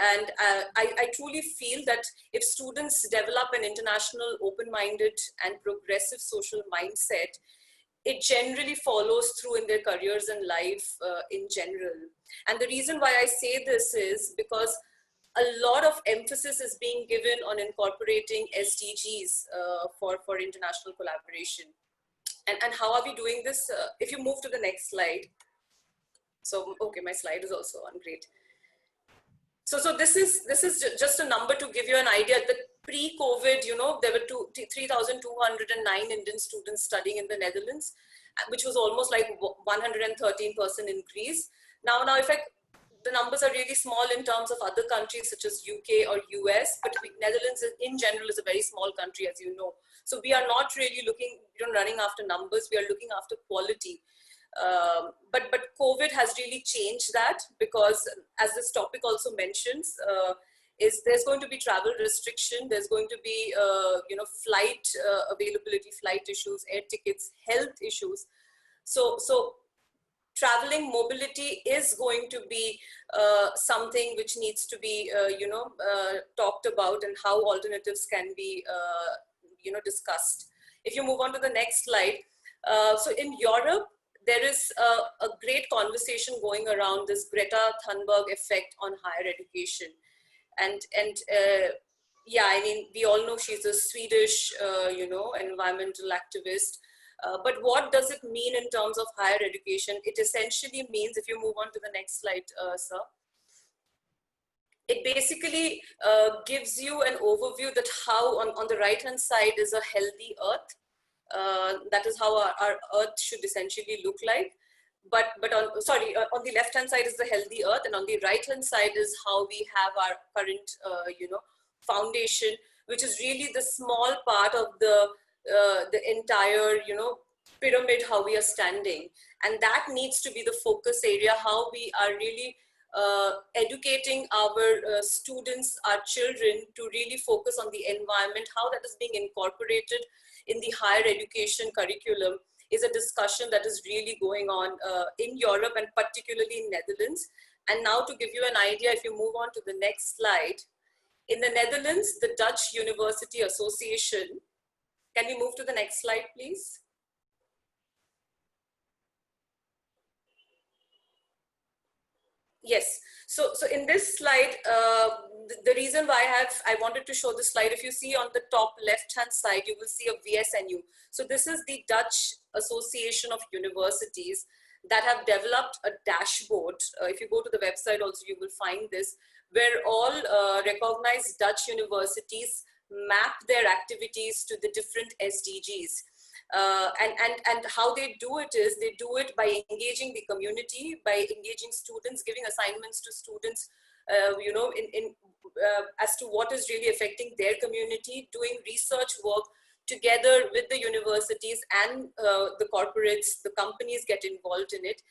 I truly feel that if students develop an international, open-minded and progressive social mindset, it generally follows through in their careers and life in general. And the reason why I say this is because a lot of emphasis is being given on incorporating SDGs for international collaboration. And how are we doing this? If you move to the next slide. So, okay, my slide is also on, great. So this is just a number to give you an idea. The pre-COVID, there were 3,209 Indian students studying in the Netherlands, which was almost like 113% increase. Now if the numbers are really small in terms of other countries such as UK or US, but Netherlands in general is a very small country, as you know. So we are not really looking, running after numbers. We are looking after quality. But COVID has really changed that, because as this topic also mentions, there's going to be travel restriction, there's going to be flight availability, flight issues, air tickets, health issues. So traveling mobility is going to be something which needs to be talked about, and how alternatives can be discussed. If you move on to the next slide. So in Europe, there is a great conversation going around this Greta Thunberg effect on higher education. And yeah, I mean, we all know she's a Swedish, environmental activist. But what does it mean in terms of higher education? It essentially means, if you move on to the next slide, sir. It basically gives you an overview that how on the right-hand side is a healthy earth. That is how our earth should essentially look like. But on the left hand side is the healthy earth, and on the right hand side is how we have our current foundation, which is really the small part of the entire pyramid, how we are standing. And that needs to be the focus area, how we are really educating our students, our children, to really focus on the environment. How that is being incorporated in the higher education curriculum is a discussion that is really going on in Europe, and particularly in Netherlands. And now to give you an idea, if you move on to the next slide, in the Netherlands, the Dutch University Association, can we move to the next slide, please? Yes. So in this slide, the reason why I wanted to show this slide, if you see on the top left-hand side, you will see a VSNU. So this is the Dutch Association of Universities that have developed a dashboard. If you go to the website also, you will find this, where all recognized Dutch universities map their activities to the different SDGs. And how they do it is, they do it by engaging the community, by engaging students, giving assignments to students, as to what is really affecting their community, doing research work together with the universities and the corporates, the companies get involved in it,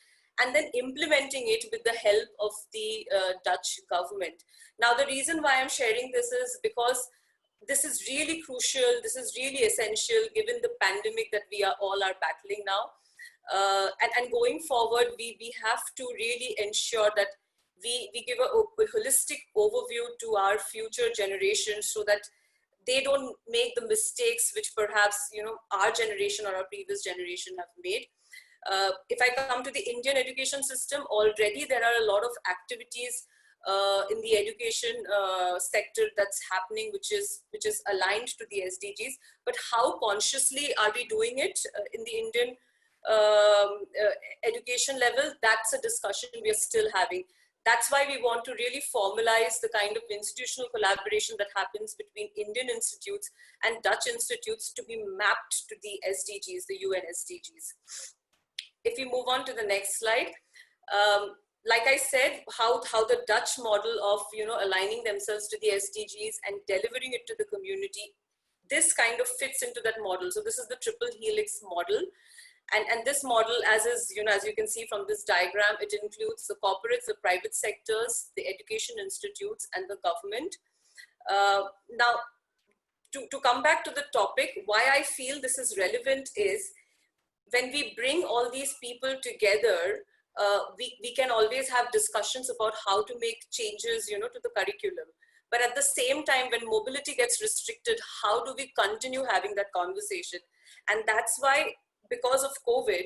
and then implementing it with the help of the Dutch government. Now, the reason why I'm sharing this is because this is really crucial, this is really essential given the pandemic that we all are battling now. And going forward, we have to really ensure that we give a holistic overview to our future generations, so that they don't make the mistakes which perhaps our generation or our previous generation have made. If I come to the Indian education system, already there are a lot of activities in the education sector that's happening, which is aligned to the SDGs. But how consciously are we doing it in the Indian education level? That's a discussion we are still having. That's why we want to really formalize the kind of institutional collaboration that happens between Indian institutes and Dutch institutes to be mapped to the SDGs, the UN SDGs. If we move on to the next slide, like I said, how the Dutch model of aligning themselves to the SDGs and delivering it to the community, this kind of fits into that model. So this is the triple helix model. And this model, as you can see from this diagram, it includes the corporates, the private sectors, the education institutes, and the government. Now, to come back to the topic, why I feel this is relevant is when we bring all these people together, we can always have discussions about how to make changes, to the curriculum. But at the same time, when mobility gets restricted, how do we continue having that conversation? And that's why, because of COVID,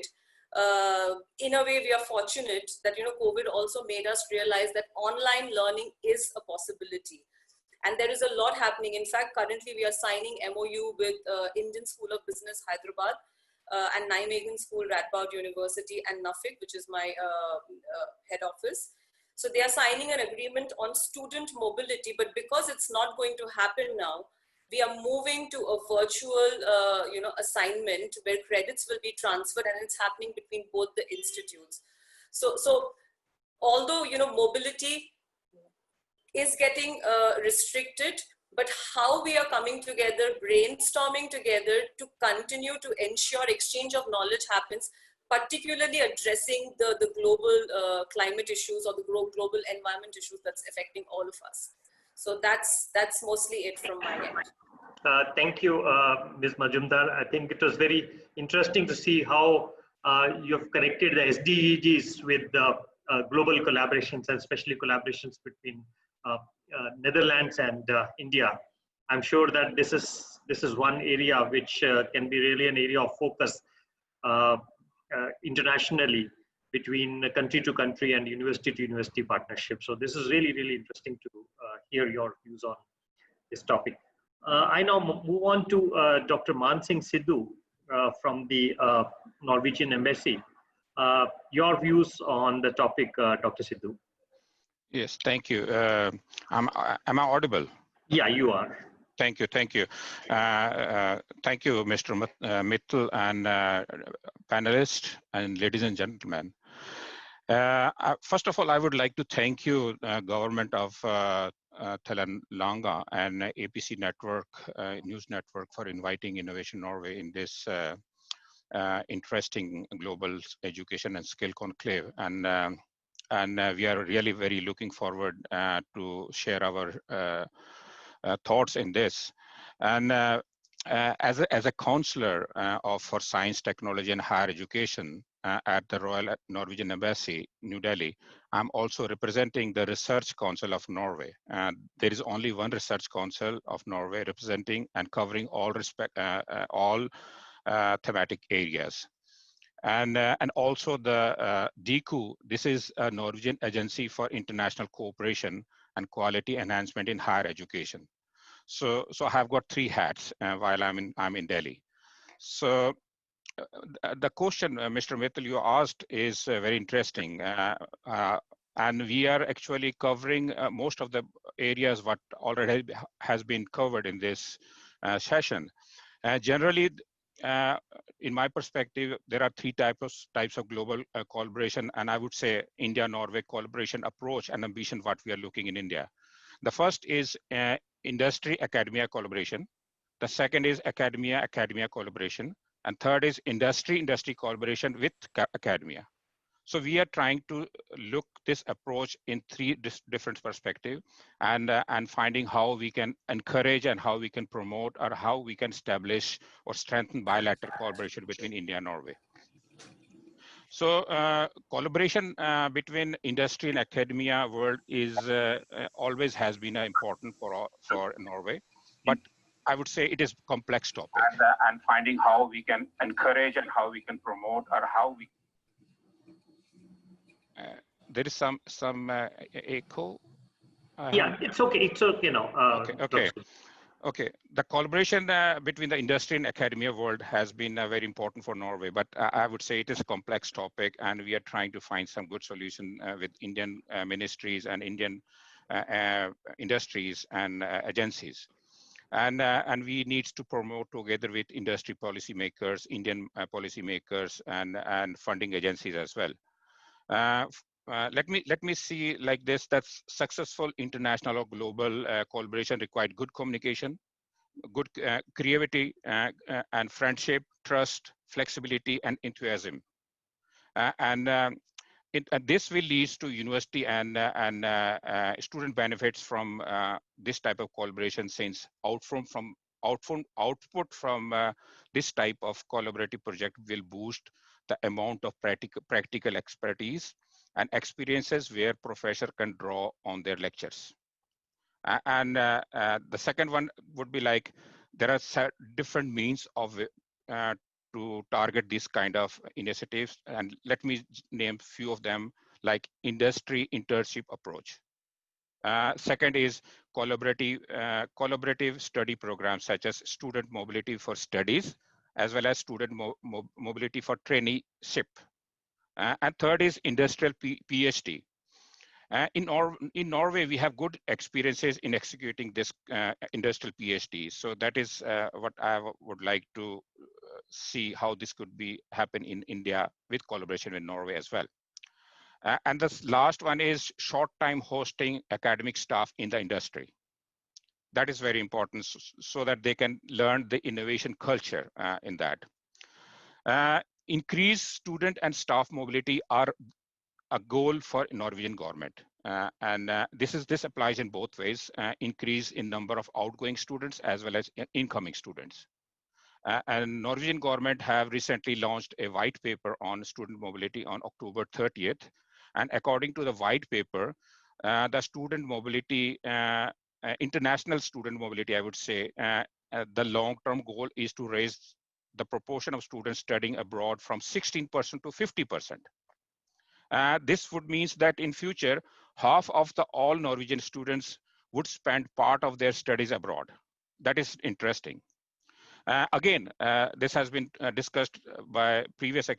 in a way we are fortunate that COVID also made us realize that online learning is a possibility, and there is a lot happening. In fact, currently we are signing MOU with Indian School of Business Hyderabad and Nijmegen School, Radboud University, and NUFFIC, which is my head office. So they are signing an agreement on student mobility, but because it's not going to happen now, we are moving to a virtual, assignment where credits will be transferred, and it's happening between both the institutes. So although, mobility is getting restricted, but how we are coming together, brainstorming together to continue to ensure exchange of knowledge happens, particularly addressing the global climate issues or the global environment issues that's affecting all of us. So that's mostly it from my end. Thank you, Ms. Majumder. I think it was very interesting to see how you've connected the SDGs with the global collaborations, and especially collaborations between Netherlands and India. I'm sure that this is one area which can be really an area of focus internationally between country to country and university to university partnership. So this is really, really interesting to hear your views on this topic. I now move on to Dr. Maan Sidhu from the Norwegian Embassy. Your views on the topic, Dr. Sidhu. Yes, thank you. Am I audible? Yeah, you are. Thank you, thank you. Thank you, Mr. Mittal and panelists and ladies and gentlemen. First of all, I would like to thank you, Government of Telangana and APC Network, News Network, for inviting Innovation Norway in this interesting global education and skill conclave. And we are really very looking forward to share our thoughts in this. And as a counselor for science, technology, and higher education at the Royal Norwegian Embassy, New Delhi, I'm also representing the Research Council of Norway. There is only one Research Council of Norway representing and covering all thematic areas. And also the DIKU, this is a Norwegian Agency for International Cooperation and Quality Enhancement in Higher Education. So I have got three hats while I'm in Delhi. So the question, Mr. Mittal, you asked is very interesting. And we are actually covering most of the areas what already has been covered in this session. Generally, in my perspective, there are three types of global collaboration, and I would say India-Norway collaboration approach and ambition what we are looking in India. The first is industry-academia collaboration. The second is academia-academia collaboration. And third is industry-industry collaboration with academia. So we are trying to look this approach in three different perspectives and finding how we can encourage and how we can promote or how we can establish or strengthen bilateral collaboration between India and Norway. So collaboration between industry and academia world is always has been important for Norway, but I would say it is a complex topic. And finding how we can encourage and how we can promote or how we... there is some echo. Yeah, it's okay. It's okay now. Okay. Okay, the collaboration between the industry and academia world has been very important for Norway, but I would say it is a complex topic, and we are trying to find some good solution with Indian ministries and Indian industries and agencies. And we need to promote together with industry policymakers, Indian policymakers, and funding agencies as well. Let me see like this: that successful international or global collaboration required good communication, good creativity, and friendship, trust, flexibility, and enthusiasm. This will lead to university and student benefits from this type of collaboration, since output from this type of collaborative project will boost the amount of practical expertise and experiences where professor can draw on their lectures. The second one would be like, there are different means of to target this kind of initiatives. And let me name a few of them, like industry internship approach. Second is collaborative study programs, such as student mobility for studies, as well as student mobility for traineeship. And third is industrial PhD. In Norway, we have good experiences in executing this industrial PhD. So that is what I would like to see how this could happen in India with collaboration with Norway as well. And the last one is short time hosting academic staff in the industry. That is very important, so that they can learn the innovation culture in that. Increased student and staff mobility are a goal for Norwegian government. This applies in both ways, increase in number of outgoing students as well as incoming students. And Norwegian government have recently launched a white paper on student mobility on October 30th. And according to the white paper, the student mobility, international student mobility, I would say, the long-term goal is to raise the proportion of students studying abroad from 16% to 50%. This would mean that in future, half of all Norwegian students would spend part of their studies abroad. That is interesting. Again, this has been discussed by previous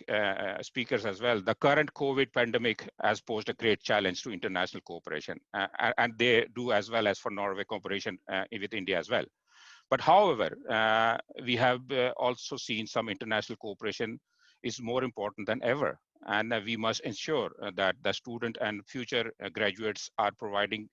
speakers as well. The current COVID pandemic has posed a great challenge to international cooperation, and they do as well as for Norway cooperation with India as well. But however, we have also seen some international cooperation is more important than ever. And we must ensure that the student and future graduates are providing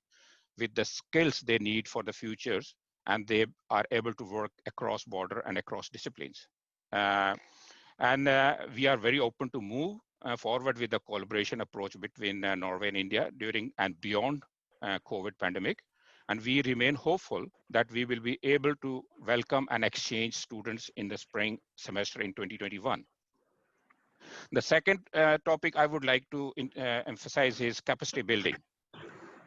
with the skills they need for the futures, and they are able to work across border and across disciplines. We are very open to move forward with the collaboration approach between Norway and India during and beyond COVID pandemic. And we remain hopeful that we will be able to welcome and exchange students in the spring semester in 2021. The second topic I would like to emphasize is capacity building.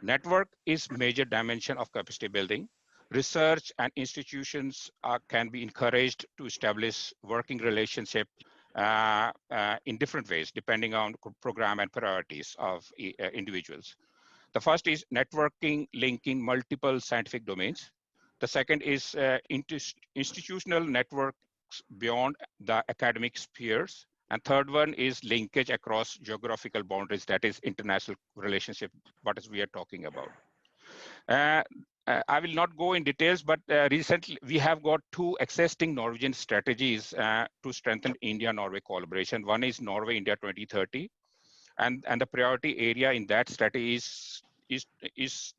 Network is major dimension of capacity building. Research and institutions can be encouraged to establish working relationship in different ways, depending on program and priorities of individuals. The first is networking, linking multiple scientific domains. The second is institutional networks beyond the academic spheres. And third one is linkage across geographical boundaries, that is international relationship, what is we are talking about. I will not go in details, but recently we have got two existing Norwegian strategies to strengthen India-Norway collaboration. One is Norway-India 2030, and the priority area in that strategy is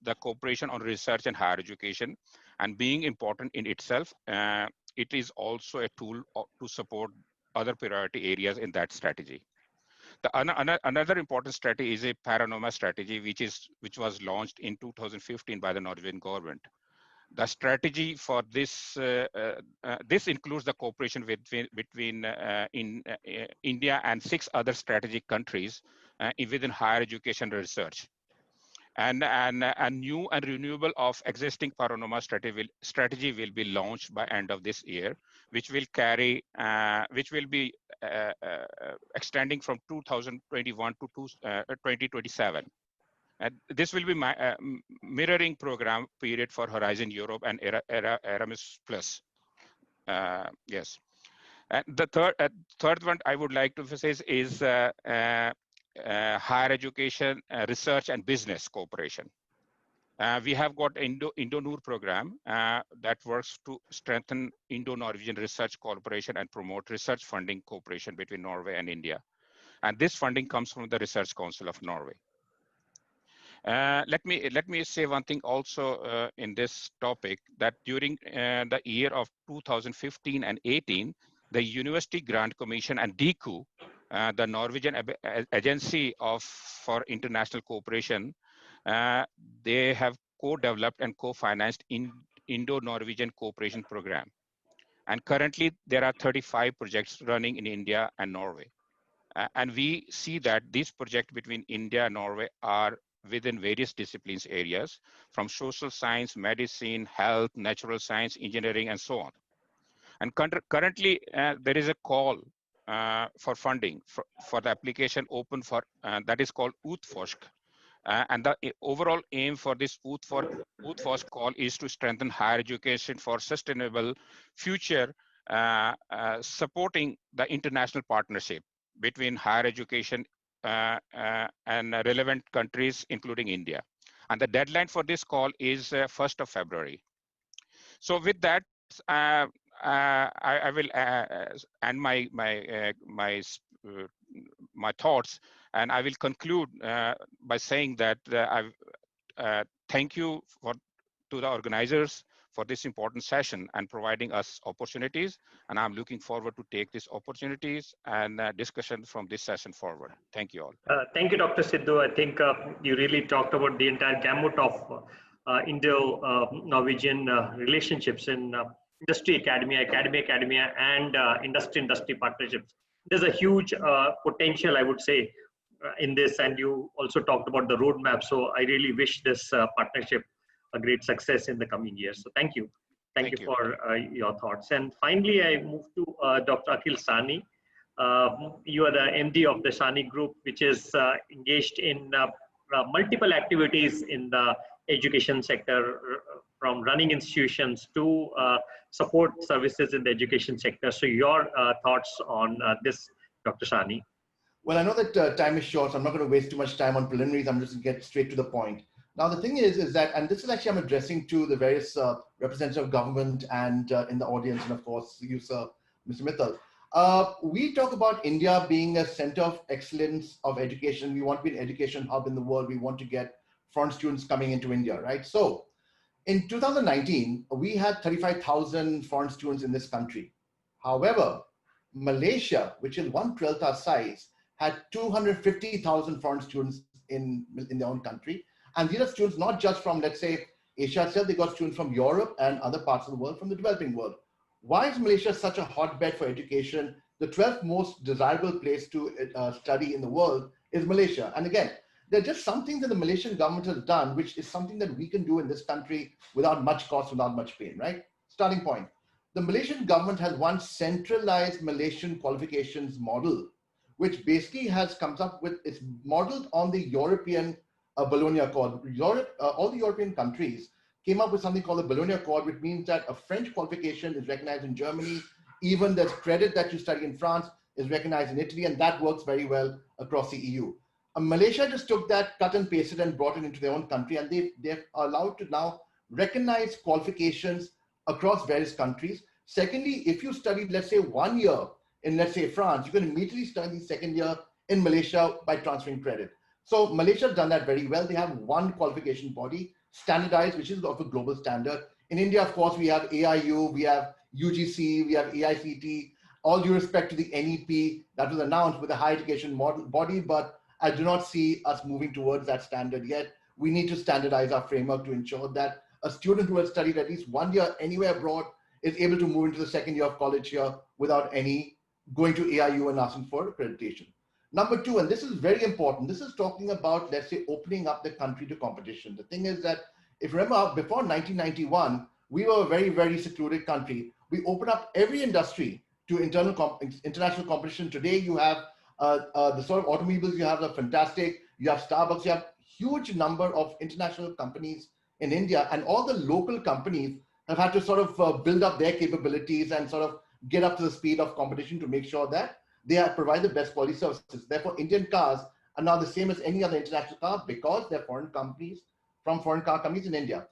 the cooperation on research and higher education. And being important in itself, it is also a tool to support other priority areas in that strategy. Another important strategy is a Paranoma strategy, which was launched in 2015 by the Norwegian government. The strategy for this this includes the cooperation between India and 6 other strategic countries within higher education and research. And a new and renewable of existing Paranoma strategy will be launched by end of this year, which will be extending from 2021 to 2027. This will be my mirroring program period for Horizon Europe and Erasmus Plus. Yes. And the third one I would like to emphasize is higher education, research and business cooperation. We have got Indo-Noor program that works to strengthen Indo-Norwegian research cooperation and promote research funding cooperation between Norway and India. And this funding comes from the Research Council of Norway. Let me say one thing also in this topic, that during the year of 2015 and 18, the University Grant Commission and DIKU, the Norwegian Agency for International Cooperation, they have co-developed and co-financed Indo-Norwegian Cooperation Program. And currently there are 35 projects running in India and Norway. And we see that these projects between India and Norway are within various disciplines areas, from social science, medicine, health, natural science, engineering, and so on. And currently, there is a call for funding for the application open for, that is called Utforsk. And the overall aim for this Utforsk call is to strengthen higher education for sustainable future, supporting the international partnership between higher education and relevant countries, including India. And the deadline for this call is 1st of February. So with that, I will end my thoughts, and I will conclude by saying that thank you to the organizers for this important session and providing us opportunities. And I'm looking forward to take these opportunities and discussion from this session forward. Thank you all. Thank you, Dr. Sidhu. I think you really talked about the entire gamut of Indo-Norwegian relationships in industry academia, and industry partnerships. There's a huge potential, I would say, in this, and you also talked about the roadmap. So I really wish this partnership a great success in the coming years. So thank you. Thank you for your thoughts. And finally, I move to Dr. Akhil Sahni. You are the MD of the Sahni Group, which is engaged in multiple activities in the education sector, from running institutions to support services in the education sector. So your thoughts on this, Dr. Sahni? Well, I know that time is short, so I'm not going to waste too much time on preliminaries. I'm just going to get straight to the point. Now, the thing is that, and this is actually I'm addressing to the various representatives of government and in the audience, and of course, you, sir, Mr. Mittal. We talk about India being a center of excellence of education. We want to be an education hub in the world. We want to get foreign students coming into India, right? So in 2019, we had 35,000 foreign students in this country. However, Malaysia, which is 1/12 our size, had 250,000 foreign students in their own country. And these are students not just from, let's say, Asia itself, they got students from Europe and other parts of the world, from the developing world. Why is Malaysia such a hotbed for education? The 12th most desirable place to study in the world is Malaysia. And again, there are just some things that the Malaysian government has done, which is something that we can do in this country without much cost, without much pain, right? Starting point. The Malaysian government has one centralized Malaysian qualifications model, which basically comes up with, it's modeled on the European Bologna Accord. All the European countries came up with something called the Bologna Accord, which means that a French qualification is recognized in Germany. Even the credit that you study in France is recognized in Italy, and that works very well across the EU. Malaysia just took that, cut and pasted, and brought it into their own country, and they're allowed to now recognize qualifications across various countries. Secondly, if you studied, let's say, 1 year in, let's say, France, you can immediately study the second year in Malaysia by transferring credit. So Malaysia has done that very well. They have one qualification body, standardized, which is of a global standard. In India, of course, we have AIU, we have UGC, we have AICT, all due respect to the NEP that was announced with a higher education body, but I do not see us moving towards that standard yet. We need to standardize our framework to ensure that a student who has studied at least 1 year anywhere abroad is able to move into the second year of college here without any going to AIU and asking for accreditation. Number two, and this is very important, this is talking about, let's say, opening up the country to competition. The thing is that, if you remember, before 1991, we were a very, very secluded country. We opened up every industry to international competition. Today, you have the sort of automobiles you have are fantastic. You have Starbucks, you have huge number of international companies in India, and all the local companies have had to sort of build up their capabilities and sort of get up to the speed of competition to make sure that they provide the best quality services. Therefore, Indian cars are now the same as any other international car because they're foreign companies from foreign car companies in India.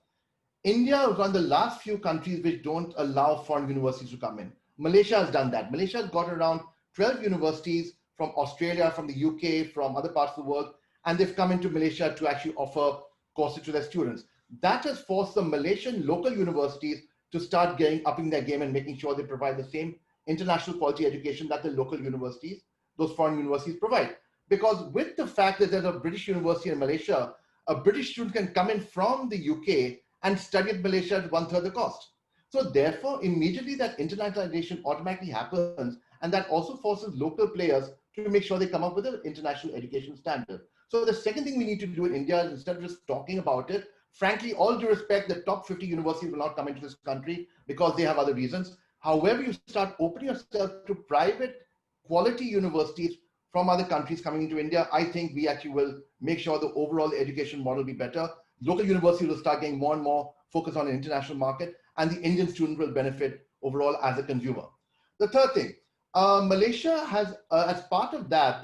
India is one of the last few countries which don't allow foreign universities to come in. Malaysia has done that. Malaysia has got around 12 universities from Australia, from the UK, from other parts of the world, and they've come into Malaysia to actually offer courses to their students. That has forced the Malaysian local universities to start upping their game and making sure they provide the same international quality education that the local universities, those foreign universities, provide. Because with the fact that there's a British university in Malaysia, a British student can come in from the UK and study at Malaysia at 1/3 the cost. So therefore, immediately that internationalization automatically happens, and that also forces local players to make sure they come up with an international education standard. So the second thing we need to do in India is, instead of just talking about it, frankly, all due respect, the top 50 universities will not come into this country because they have other reasons. However, you start opening yourself to private quality universities from other countries coming into India, I think we actually will make sure the overall education model be better. Local universities will start getting more and more focus on the international market, and the Indian student will benefit overall as a consumer. The third thing, Malaysia has, as part of that,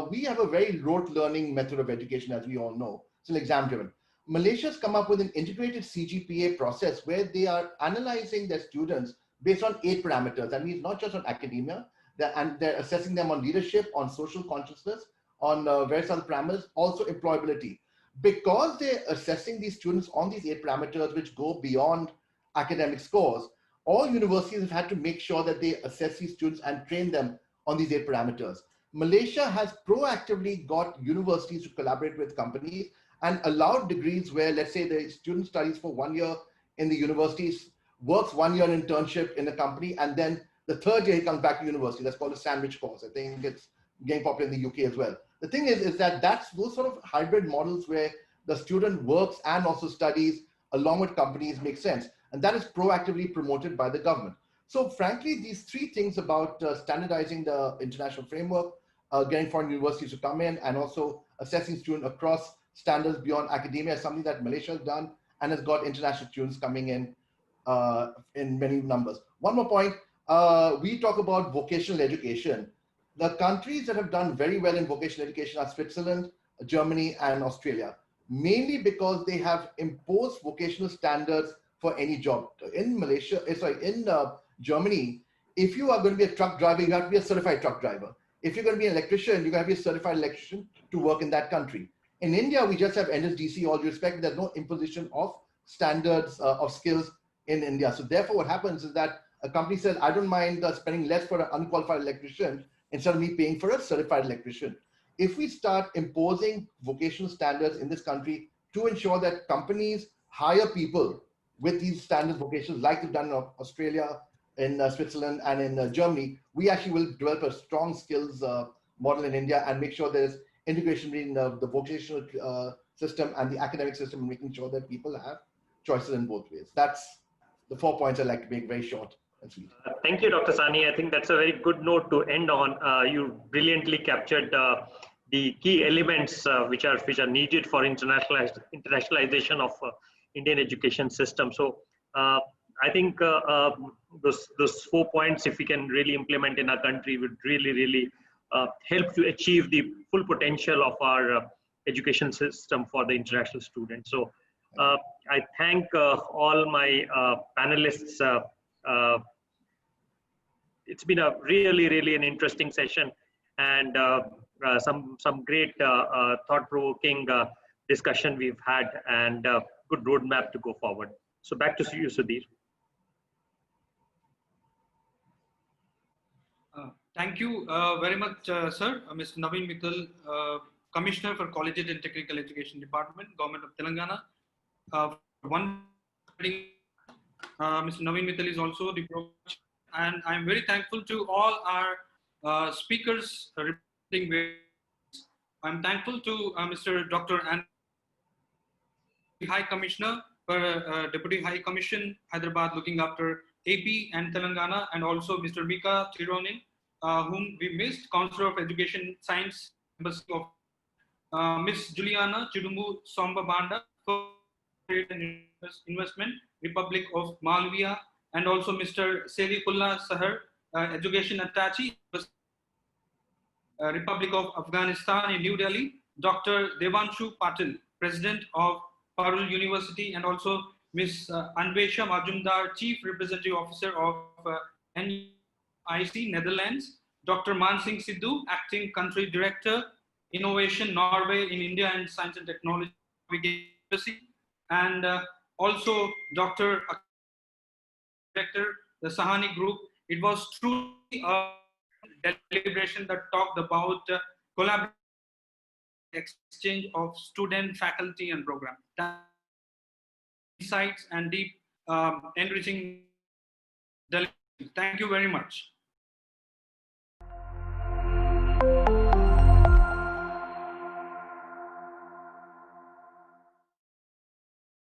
we have a very rote learning method of education, as we all know. It's an exam driven. Malaysia has come up with an integrated CGPA process where they are analyzing their students based on 8 parameters. That means not just on academia, they're assessing them on leadership, on social consciousness, on various other parameters, also employability. Because they're assessing these students on these 8 parameters, which go beyond academic scores, all universities have had to make sure that they assess these students and train them on these 8 parameters. Malaysia has proactively got universities to collaborate with companies and allowed degrees where, let's say, the student studies for 1 year in the universities, works 1 year internship in a company, and then the 3rd year he comes back to university. That's called a sandwich course. I think it's getting popular in the UK as well. The thing is that that's those sort of hybrid models where the student works and also studies along with companies make sense. And that is proactively promoted by the government. So frankly, these 3 things about standardizing the international framework, getting foreign universities to come in, and also assessing students across standards beyond academia is something that Malaysia has done and has got international students coming in many numbers. One more point, we talk about vocational education. The countries that have done very well in vocational education are Switzerland, Germany, and Australia, mainly because they have imposed vocational standards for any job. In Malaysia, in Germany, if you are going to be a truck driver, you have to be a certified truck driver. If you're going to be an electrician, you have to be a certified electrician to work in that country. In India, we just have NSDC, all due respect, there's no imposition of standards of skills in India. So therefore, what happens is that a company says, I don't mind spending less for an unqualified electrician instead of me paying for a certified electrician. If we start imposing vocational standards in this country to ensure that companies hire people with these standards vocations, like they've done in Australia, in Switzerland, and in Germany, we actually will develop a strong skills model in India and make sure there's integration between the vocational system and the academic system, and making sure that people have choices in both ways. That's the 4 points I'd like to make very short and sweet. Thank you, Dr. Sani. I think that's a very good note to end on. You brilliantly captured the key elements which are needed for internationalization of Indian education system. So I think those 4 points, if we can really implement in our country, would really help to achieve the full potential of our education system for the international students. So I thank all my panelists. It's been a really an interesting session, and some great thought-provoking discussion we've had, and good roadmap to go forward. So back to you, Sudhir. Thank you very much, sir. Mr. Navin Mittal, Commissioner for Collegiate and Technical Education Department, Government of Telangana. Mr. Navin Mittal is also the program, and I'm very thankful to all our speakers representing. I'm thankful to Mr. Dr. High Commissioner for Deputy High Commission, Hyderabad, looking after AP and Telangana, and also Mr. Mika, Tirronen, whom we missed, Counselor of Education Science, Embassy of Miss Juliana, Chidumu, Somba, Banda, Investment, Republic of Malawi, and also Mr. Sediqullah, Sahar, Education Attaché, Republic of Afghanistan in New Delhi, Dr. Devanshu Patel, President of Parul University, and also Ms. Anwesha Majumder, Chief Representative Officer of NUFFIC, Netherlands, Dr. Maan Sidhu, Acting Country Director, Innovation Norway in India and Science and Technology, and also Dr. Director, the Sahani Group. It was truly a deliberation that talked about collaboration, exchange of student, faculty, and program. Insights and deep enriching. Thank you very much.